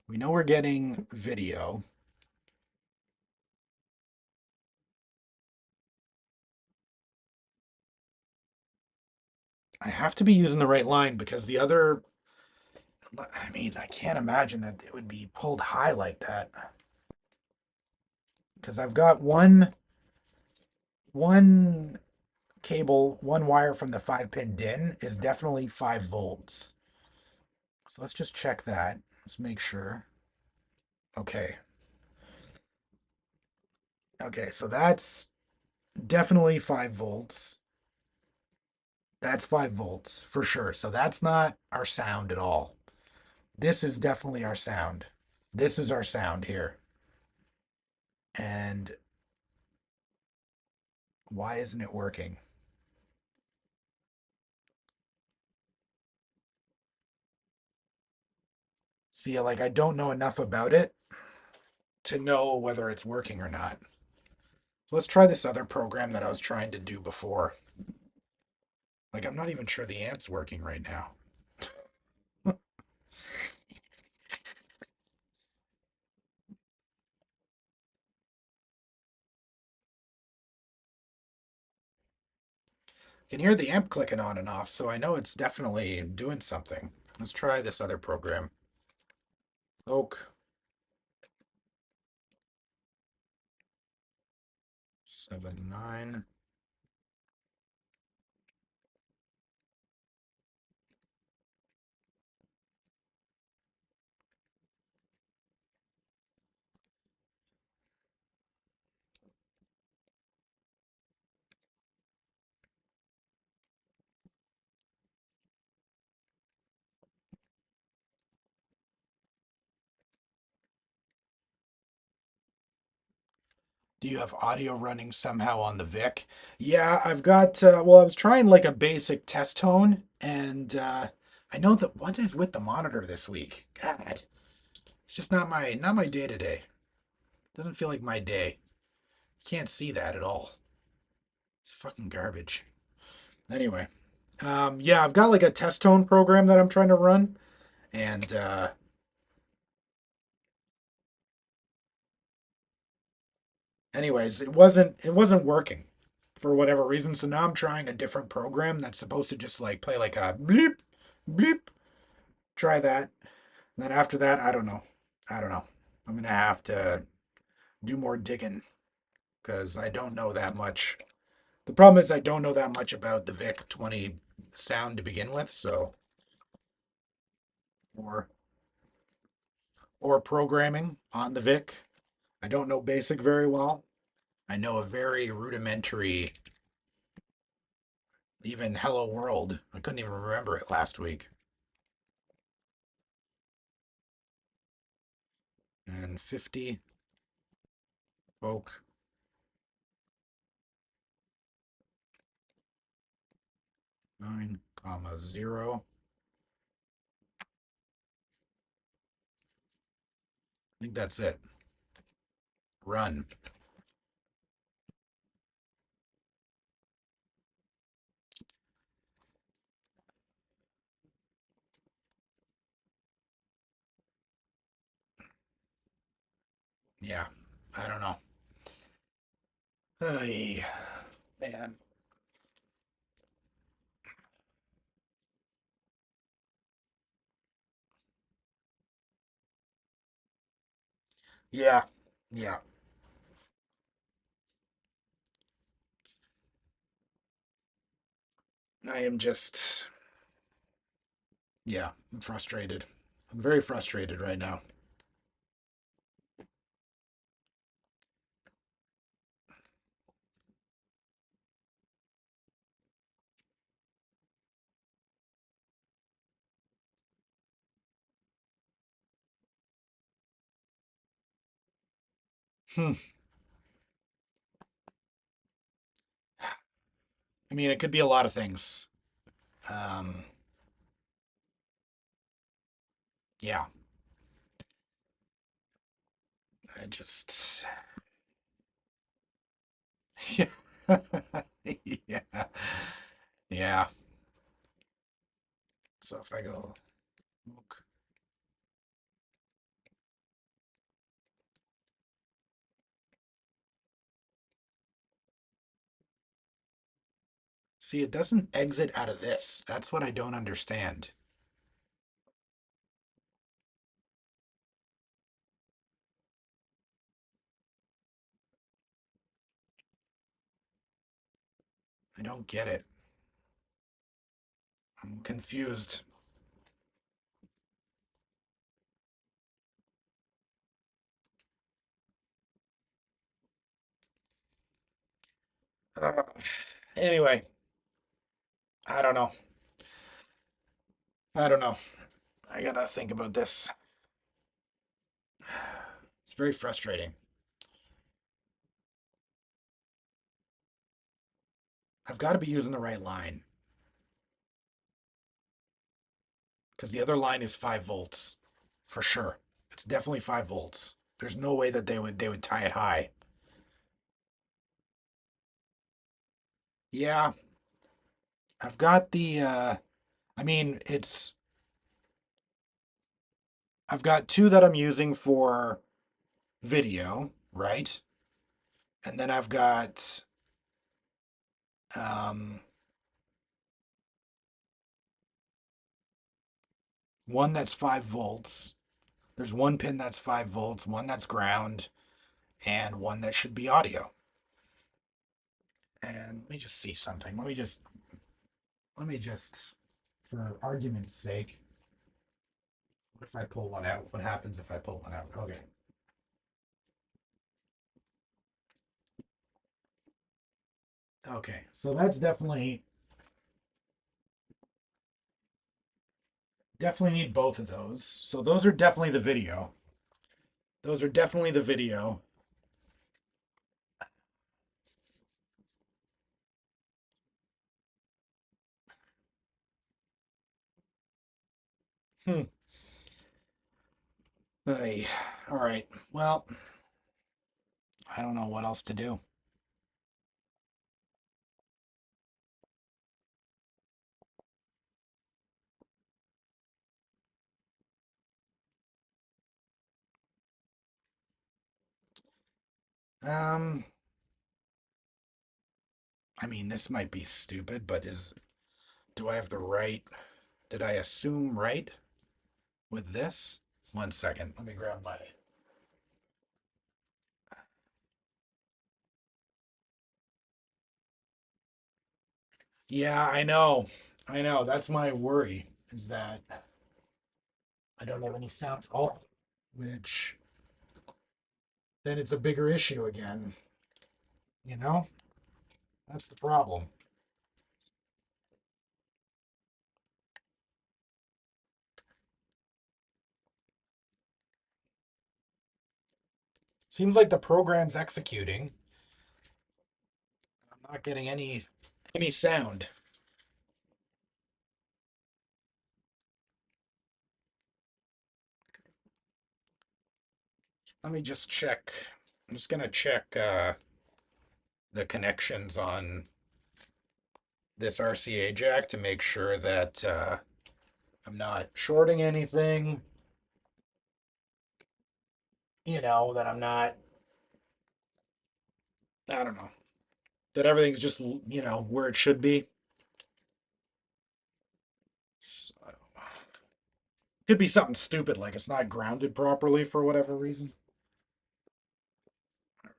We know we're getting video. I have to be using the right line because the other, I mean, I can't imagine that it would be pulled high like that. Because I've got one cable, one wire from the 5-pin DIN is definitely 5 volts. So let's just check that. Let's make sure. Okay. Okay, so that's definitely 5 volts. That's 5 volts for sure. So that's not our sound at all. This is definitely our sound. This is our sound here. And why isn't it working? See, like I don't know enough about it to know whether it's working or not. So let's try this other program that I was trying to do before. Like I'm not even sure the amp's working right now. I can hear the amp clicking on and off, so I know it's definitely doing something. Let's try this other program. Oak 79. Do you have audio running somehow on the VIC? Yeah, I've got, well, I was trying like a basic test tone, and I know that what is with the monitor this week? God, it's just not my day to day. Doesn't feel like my day. Can't see that at all. It's fucking garbage. Anyway, yeah, I've got like a test tone program that I'm trying to run, and anyways, it wasn't working for whatever reason. So now I'm trying a different program that's supposed to just like play like a bleep, bleep. Try that. And then after that, I don't know. I don't know. I'm gonna have to do more digging because I don't know that much. The problem is I don't know that much about the VIC-20 sound to begin with, so or or programming on the VIC. I don't know BASIC very well. I know a very rudimentary, even Hello World. I couldn't even remember it last week. And 50 Oak 9 comma 0. I think that's it. Run. Yeah, I don't know. Ay, man. Yeah, yeah. I am just, yeah, I'm frustrated. I'm very frustrated right now. Hmm. I mean, it could be a lot of things. Um, yeah. I just, yeah, yeah. So if I go, see, it doesn't exit out of this. That's what I don't understand. I don't get it. I'm confused. Uh, anyway, I don't know. I don't know. I gotta think about this. It's very frustrating. I've got to be using the right line because the other line is 5 volts for sure. It's definitely 5 volts. There's no way that they would tie it high. Yeah, I've got the I mean, it's I've got two that I'm using for video, right? And then I've got um one that's 5 volts. There's one pin that's 5 volts, one that's ground, and one that should be audio. And let me just see something. Let me just for argument's sake, what if I pull one out? What happens if I pull one out? Okay. Okay. So that's definitely need both of those. So those are definitely the video. Those are definitely the video. Hmm. Hey. All right. Well, I don't know what else to do. Um, I mean, this might be stupid, but do I have the right? Did I assume right with this? 1 second. Let me grab my. Yeah, I know. I know. That's my worry is that I don't have any sound at all, which then it's a bigger issue again. You know, that's the problem. Seems like the program's executing. I'm not getting any sound. Let me just check. I'm just gonna check the connections on this RCA jack to make sure that I'm not shorting anything. You know, that I'm not, I don't know, that everything's just, where it should be. So, could be something stupid like it's not grounded properly for whatever reason. All right.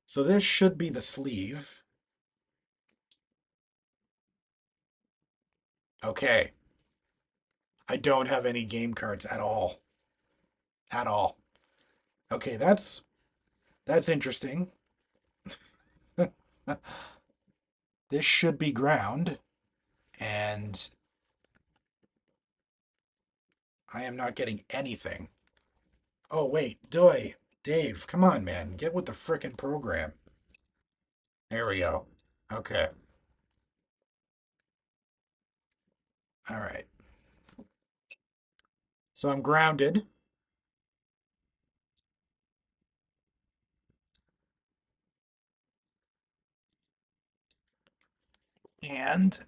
So this should be the sleeve. Okay. I don't have any game cards at all. At all. Okay, that's interesting. This should be ground, and I am not getting anything. Oh wait, Dave, come on, man, get with the frickin' program. There we go. Okay. All right. So I'm grounded. And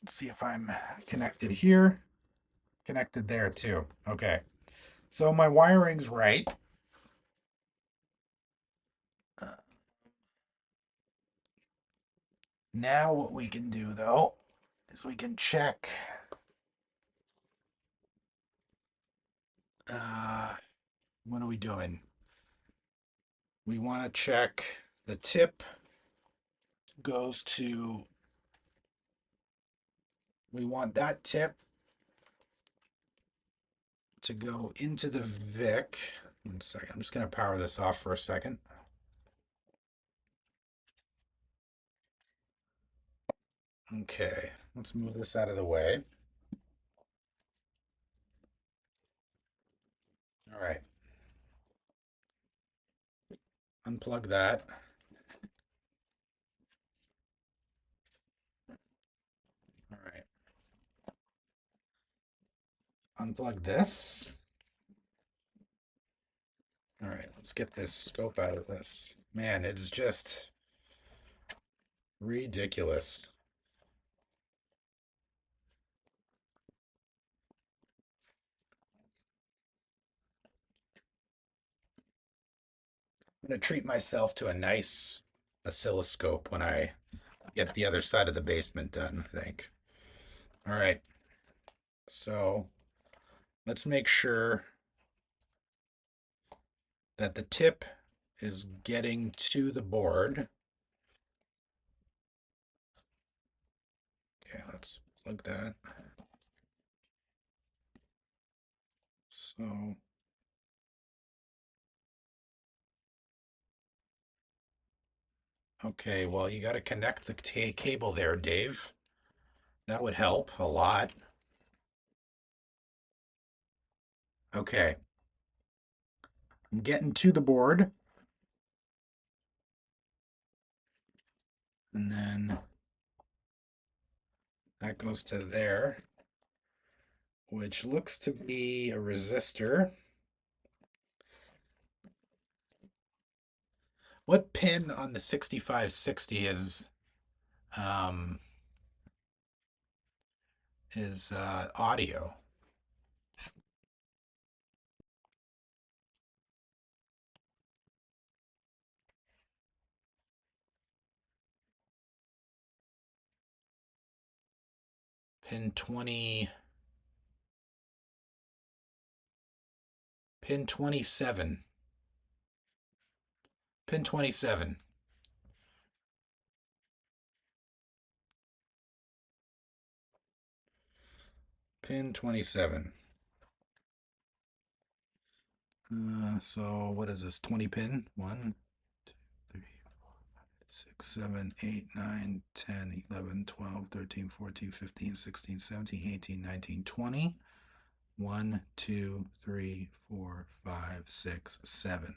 let's see if I'm connected here. Connected there too. Okay. So my wiring's right. Now what we can do though is we can check what are we doing? We want to check the tip goes to, we want that tip to go into the VIC. 1 second. I'm just going to power this off for a second. Okay, let's move this out of the way. All right, unplug that. All right, unplug this. All right, let's get this scope out of this. Man, it's just ridiculous. I'm going to treat myself to a nice oscilloscope when I get the other side of the basement done, I think. All right, so let's make sure that the tip is getting to the board. Okay, let's plug that. So, okay, well, you got to connect the cable there, Dave. That would help a lot. Okay, I'm getting to the board. And then that goes to there, which looks to be a resistor. What pin on the 6560 um is audio? Pin 20, pin 27, pin 27. Pin 27. So what is this? 20 pin? 1, 2, 3, 6, 7, 8, 9, 10, 11, 12, 13, 14, 15, 16, 17, 18, 19, 20. 1, 2, 3, 4, 5, 6, 7.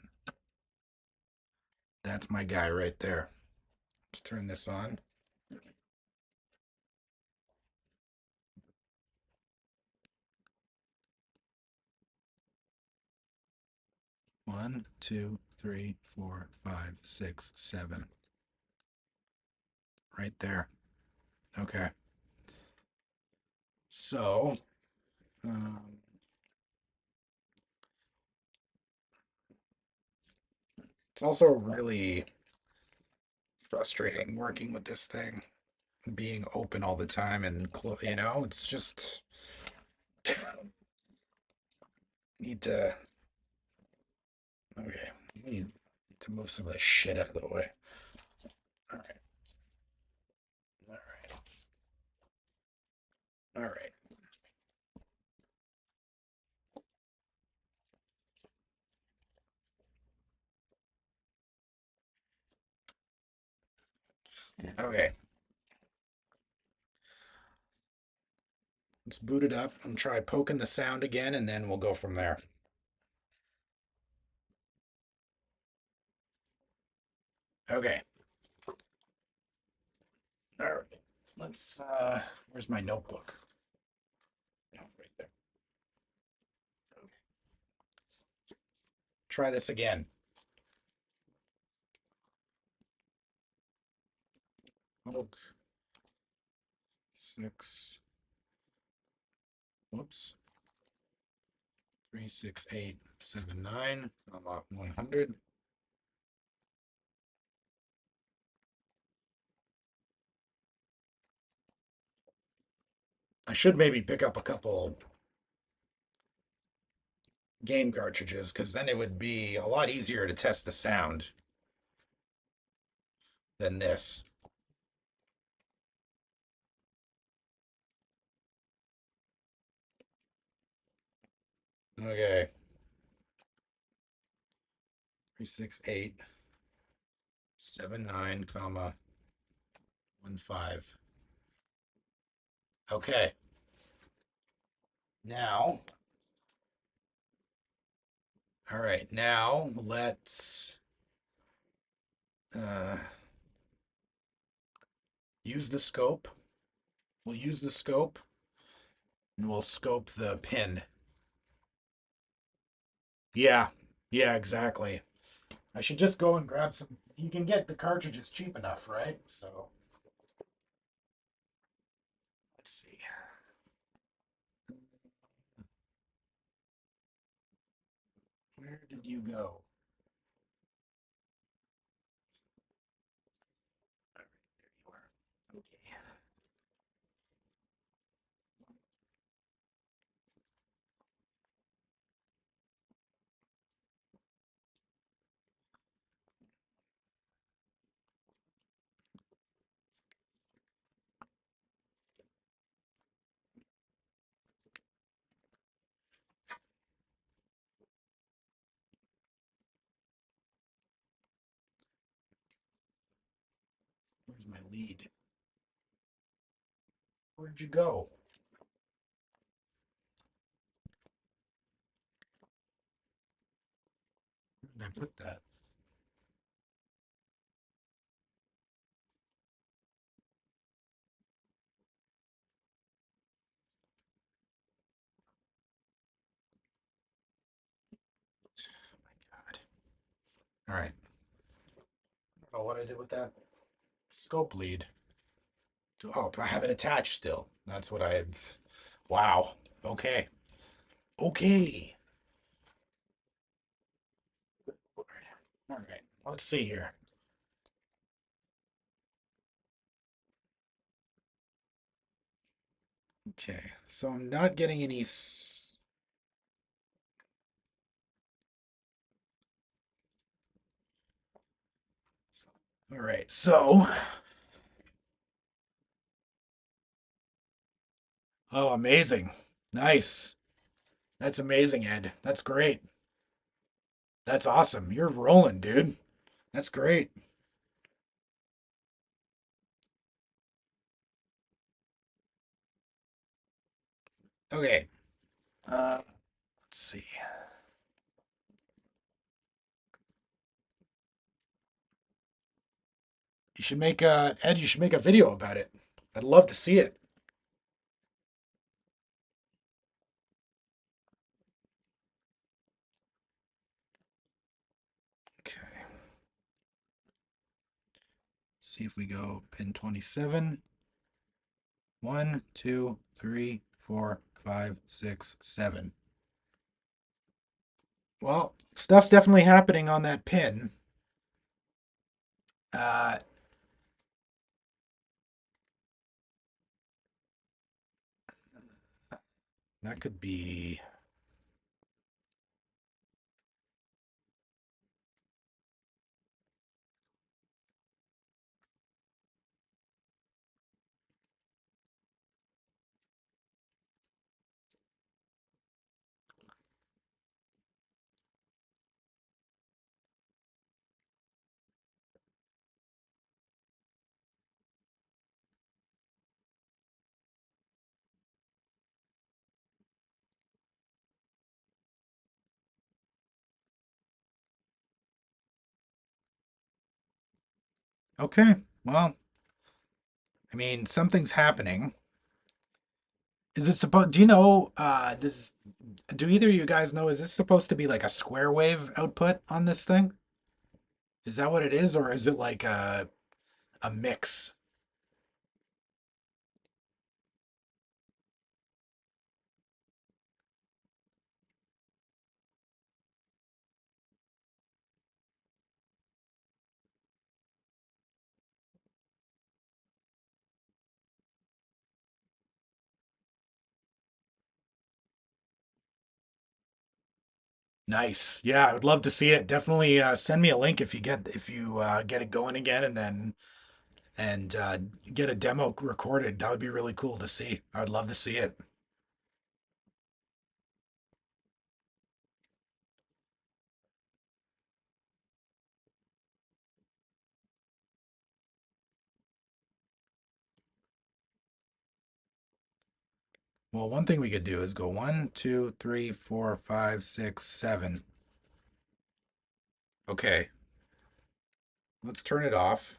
That's my guy right there. Let's turn this on. One, two, three, four, five, six, 7. Right there. Okay. So, um, it's also really frustrating working with this thing, being open all the time and it's just need to. Okay, need to move some of this shit out of the way. All right, all right, all right. Okay, let's boot it up and try poking the sound again, and then we'll go from there. Okay. All right. Let's. Where's my notebook? Oh, right there. Okay. Try this again. Oak 6. Whoops. 36879, 100. I should maybe pick up a couple game cartridges because then it would be a lot easier to test the sound than this. Okay. 36879, comma 15. Okay. Now, all right. Now let's uh, use the scope. We'll use the scope and we'll scope the pin. Yeah. Yeah, exactly. I should just go and grab some. You can get the cartridges cheap enough, right? So let's see. Where did you go? All right, there you are. Okay. Where's my lead? Where'd you go? Where did I put that? Oh my God. All right. I don't know what I did with that. Scope lead. Oh, I have it attached still. That's what I. Wow. Okay. Okay. All right. Let's see here. Okay. So I'm not getting any. All right. So. Oh, amazing. Nice. That's amazing, Ed. That's great. That's awesome. You're rolling, dude. That's great. Okay. Let's see. You should make Ed, you should make a video about it. I'd love to see it. Okay. See if we go pin 27. 1, 2, 3, 4, 5, 6, 7. Well, stuff's definitely happening on that pin. Uh, that could be. Okay. Well, I mean, something's happening. Is it supposed, do you know, do either of you guys know, is this supposed to be like a square wave output on this thing? Is that what it is, or is it like a mix? Nice. Yeah, I would love to see it. Definitely send me a link if you get it going again, and get a demo recorded. That would be really cool to see. I would love to see it. Well, one thing we could do is go one, two, three, four, five, six, seven. Okay, let's turn it off.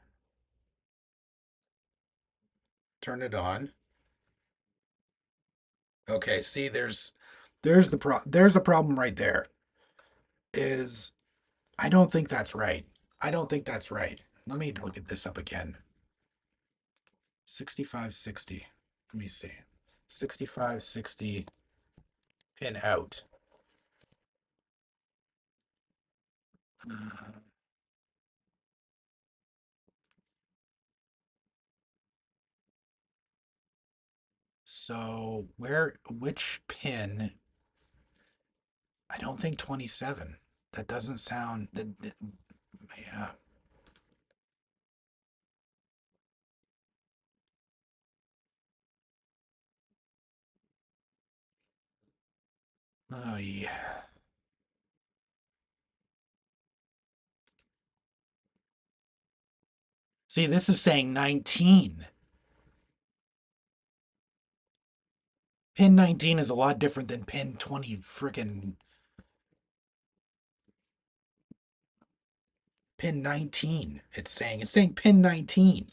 Turn it on. Okay, see, there's a problem right there. Is I don't think that's right. I don't think that's right. Let me look at this up again. 6560. Let me see. 6560 pin out. Uh, So which pin? I don't think 27. That doesn't sound, yeah. Oh, yeah. See, this is saying 19. Pin 19 is a lot different than pin 20 freaking pin 19. It's saying pin 19.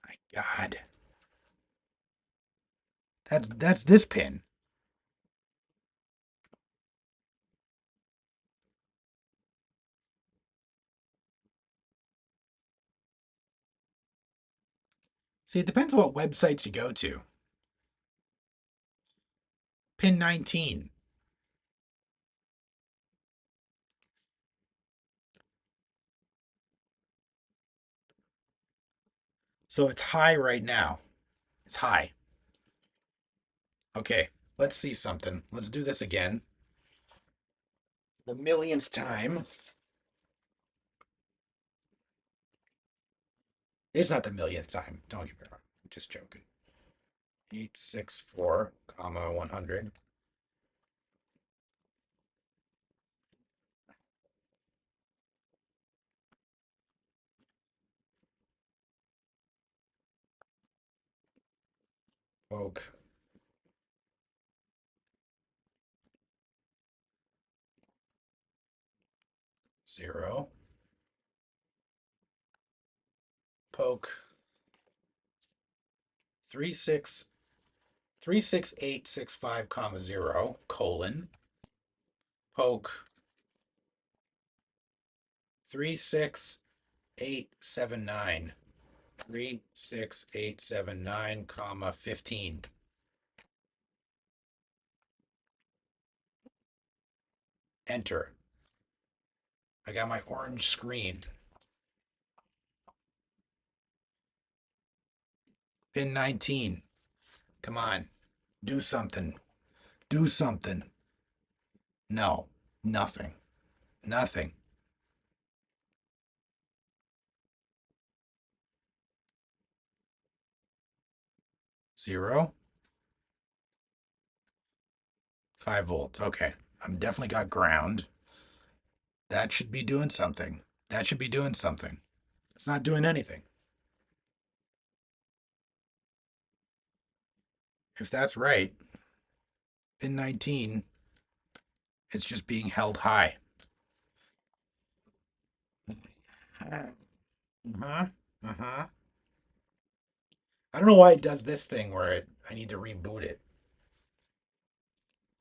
My God. That's this pin. See, it depends on what websites you go to. Pin 19. So it's high right now. It's high. Okay, let's see something. Let's do this again. The millionth time. It's not the millionth time. Don't get me wrong. I'm just joking. 864, comma 100. Poke 0. Poke 36865, comma 0, colon. Poke 36879. 36879, comma 15. Enter. I got my orange screen. Pin 19. Come on. Do something. Do something. No. Nothing. Nothing. 0. 5 volts. Okay. I'm definitely got ground. That should be doing something. That should be doing something. It's not doing anything. If that's right, pin 19, it's just being held high. Uh-huh. Uh-huh. I don't know why it does this thing where I need to reboot it.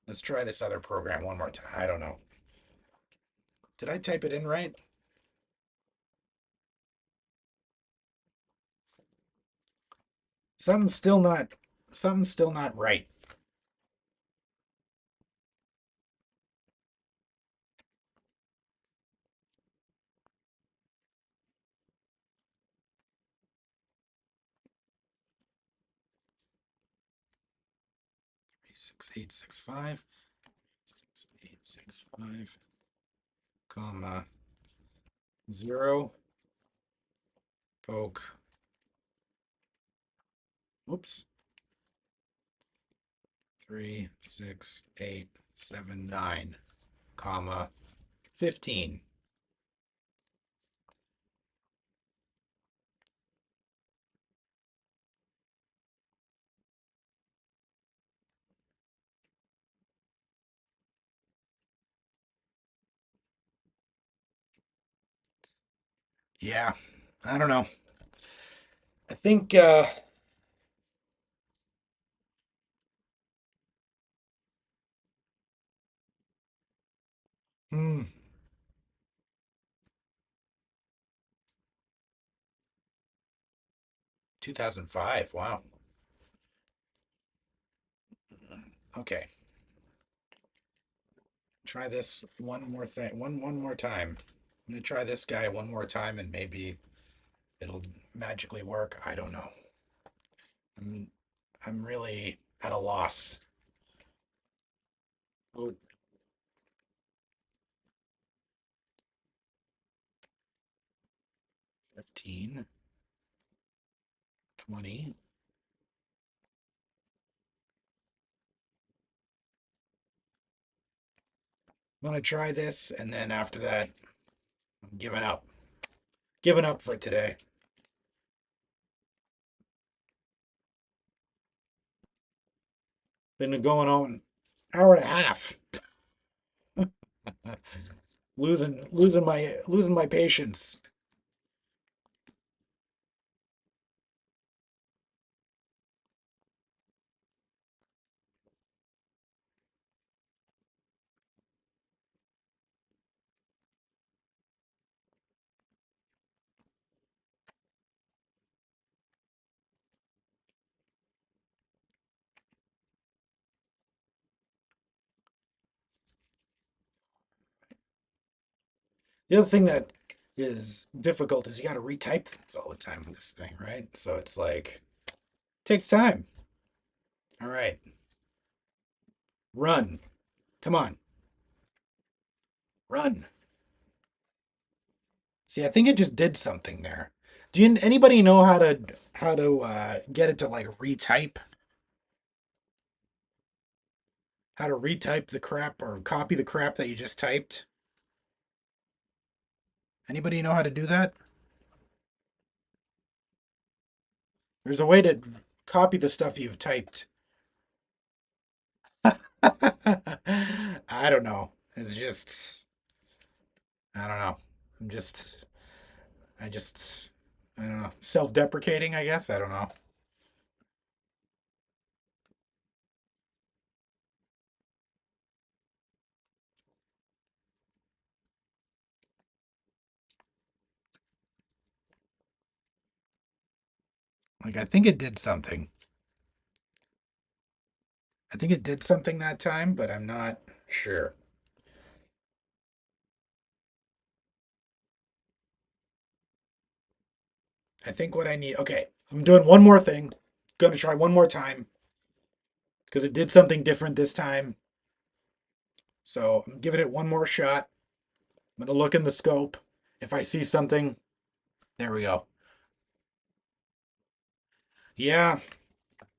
Let's try this other program one more time. I don't know. Did I type it in right? Something's still not something's still not right. 36865, 6865, comma, 0, poke, whoops, 36879, comma, 15. Yeah, I don't know. I think 2005. Wow. Okay. Try this one more thing. One more time. I'm gonna try this guy one more time and maybe it'll magically work. I don't know. I'm I'm really at a loss. Oh, 15, 20. I'm gonna try this and then after that, I'm giving up. Giving up for today. Been going on hour and a half. Losing my patience. The other thing that is difficult is you got to retype things all the time with this thing, right? So it's like takes time. All right, run. Come on, run. See, I think it just did something there. Do you anybody know how to get it to like retype? How to retype the crap or copy the crap that you just typed? Anybody know how to do that? There's a way to copy the stuff you've typed. I don't know. It's just I don't know. I'm just I just I don't know. Self-deprecating, I guess. I don't know. Like I think it did something. I think it did something that time, but I'm not sure. I think what I need. Okay, I'm doing one more thing. Going to try one more time because it did something different this time. So I'm giving it one more shot. I'm going to look in the scope. If I see something, there we go. Yeah,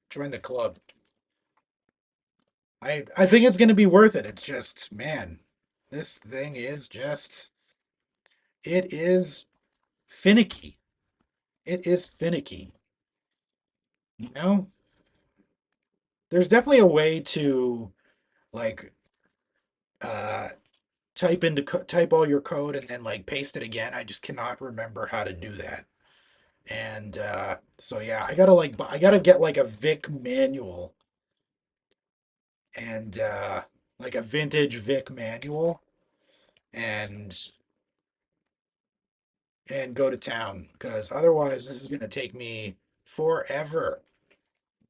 join the club. I think it's going to be worth it. It's just, man, this thing is just it is finicky. It is finicky. You know, there's definitely a way to like uh type all your code and then like paste it again. I just cannot remember how to do that. And so yeah, I gotta get like a VIC manual and like a vintage VIC manual and go to town because otherwise this is gonna take me forever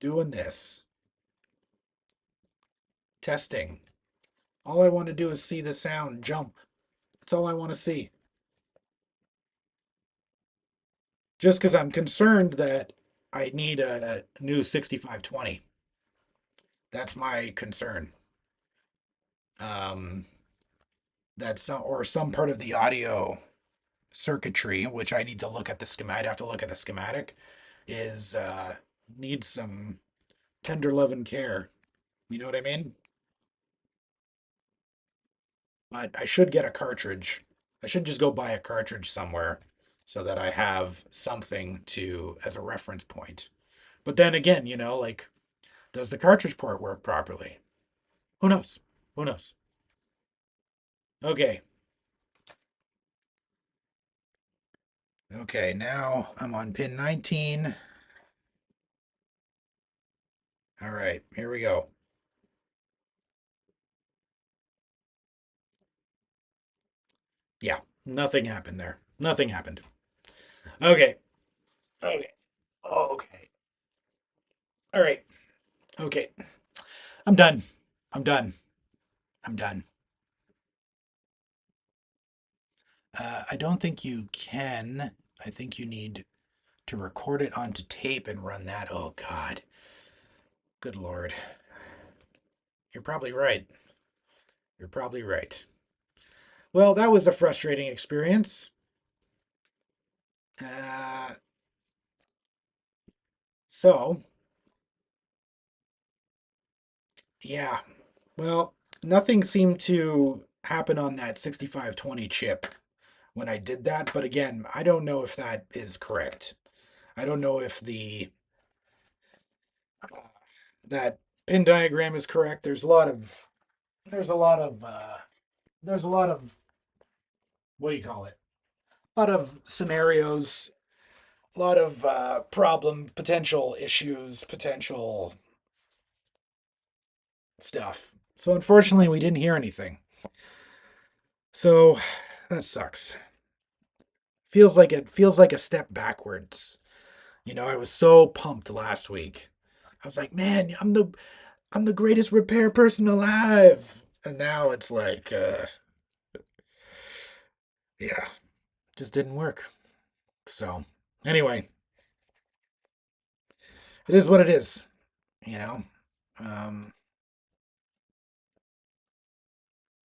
doing this testing. All I want to do is see the sound jump. That's all I want to see. Just because I'm concerned that I need a new 6520. That's my concern. Um, that some or some part of the audio circuitry, which I need to look at the schematic. I'd have to look at the schematic. Is needs some tender love and care. You know what I mean? But I should get a cartridge. I should just go buy a cartridge somewhere so that I have something to as a reference point. But then again, like, does the cartridge port work properly? Who knows? Who knows? Okay. Okay, now I'm on pin 19. All right, here we go. Yeah, nothing happened there. Nothing happened. Okay. Okay. Okay. All right. Okay. I'm done. I'm done. I'm done. I don't think you can. I think you need to record it onto tape and run that. Oh, God. Good Lord. You're probably right. You're probably right. Well, that was a frustrating experience. Uh, so, yeah. Well, nothing seemed to happen on that 6520 chip when I did that. But again, I don't know if that is correct. I don't know if that pin diagram is correct. There's a lot of there's a lot of what do you call it? A lot of scenarios, a lot of potential issues, potential stuff. So unfortunately, we didn't hear anything. So that sucks. Feels like a step backwards. I was so pumped last week. I was like, man, I'm the greatest repair person alive. And now it's like, yeah, just didn't work. So anyway, it is what it is. You know, um,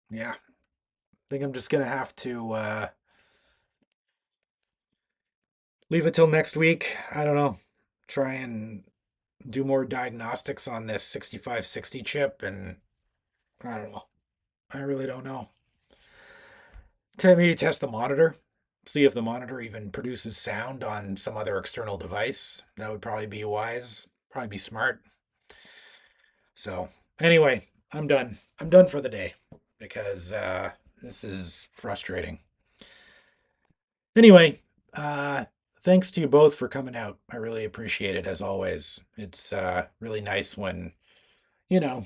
yeah. I think I'm just gonna have to leave it till next week. I don't know. Try and do more diagnostics on this 6560 chip, and I don't know. I really don't know. Maybe test the monitor, see if the monitor even produces sound on some other external device. That would probably be wise, probably be smart. So, anyway, I'm done. I'm done for the day because this is frustrating. Anyway, uh, thanks to you both for coming out. I really appreciate it as always. It's really nice you know,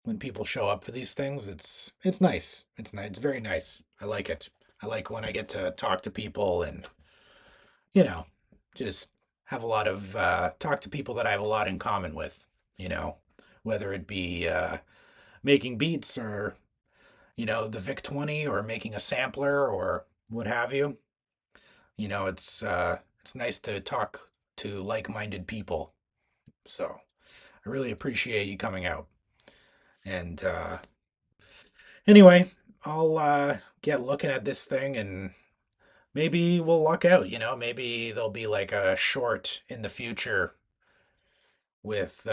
when people show up for these things. It's nice. It's nice. It's very nice. I like it. I like when I get to talk to people and you know, just have a lot of talk to people that I have a lot in common with. You know, whether it be making beats or the VIC-20 or making a sampler or what have you. It's nice to talk to like-minded people. So I really appreciate you coming out. And anyway, I'll get looking at this thing and maybe we'll luck out. Maybe there'll be like a short in the future with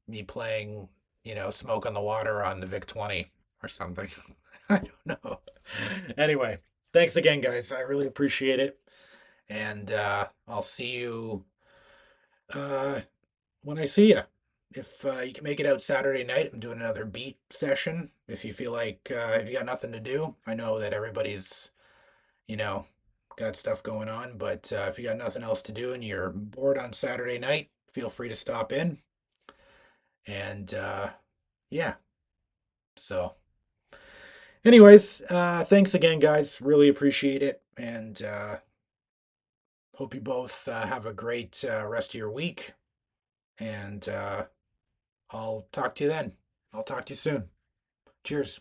me playing, Smoke on the Water on the VIC-20 or something. I don't know. Anyway, thanks again, guys. I really appreciate it. And I'll see you uh, when I see you. If you can make it out Saturday night, I'm doing another beat session. If you feel like if you got nothing to do, I know that everybody's, you know, got stuff going on, but if you got nothing else to do and you're bored on Saturday night, feel free to stop in. And yeah, so, anyways, thanks again, guys. Really appreciate it. And hope you both have a great rest of your week. And I'll talk to you then. I'll talk to you soon. Cheers.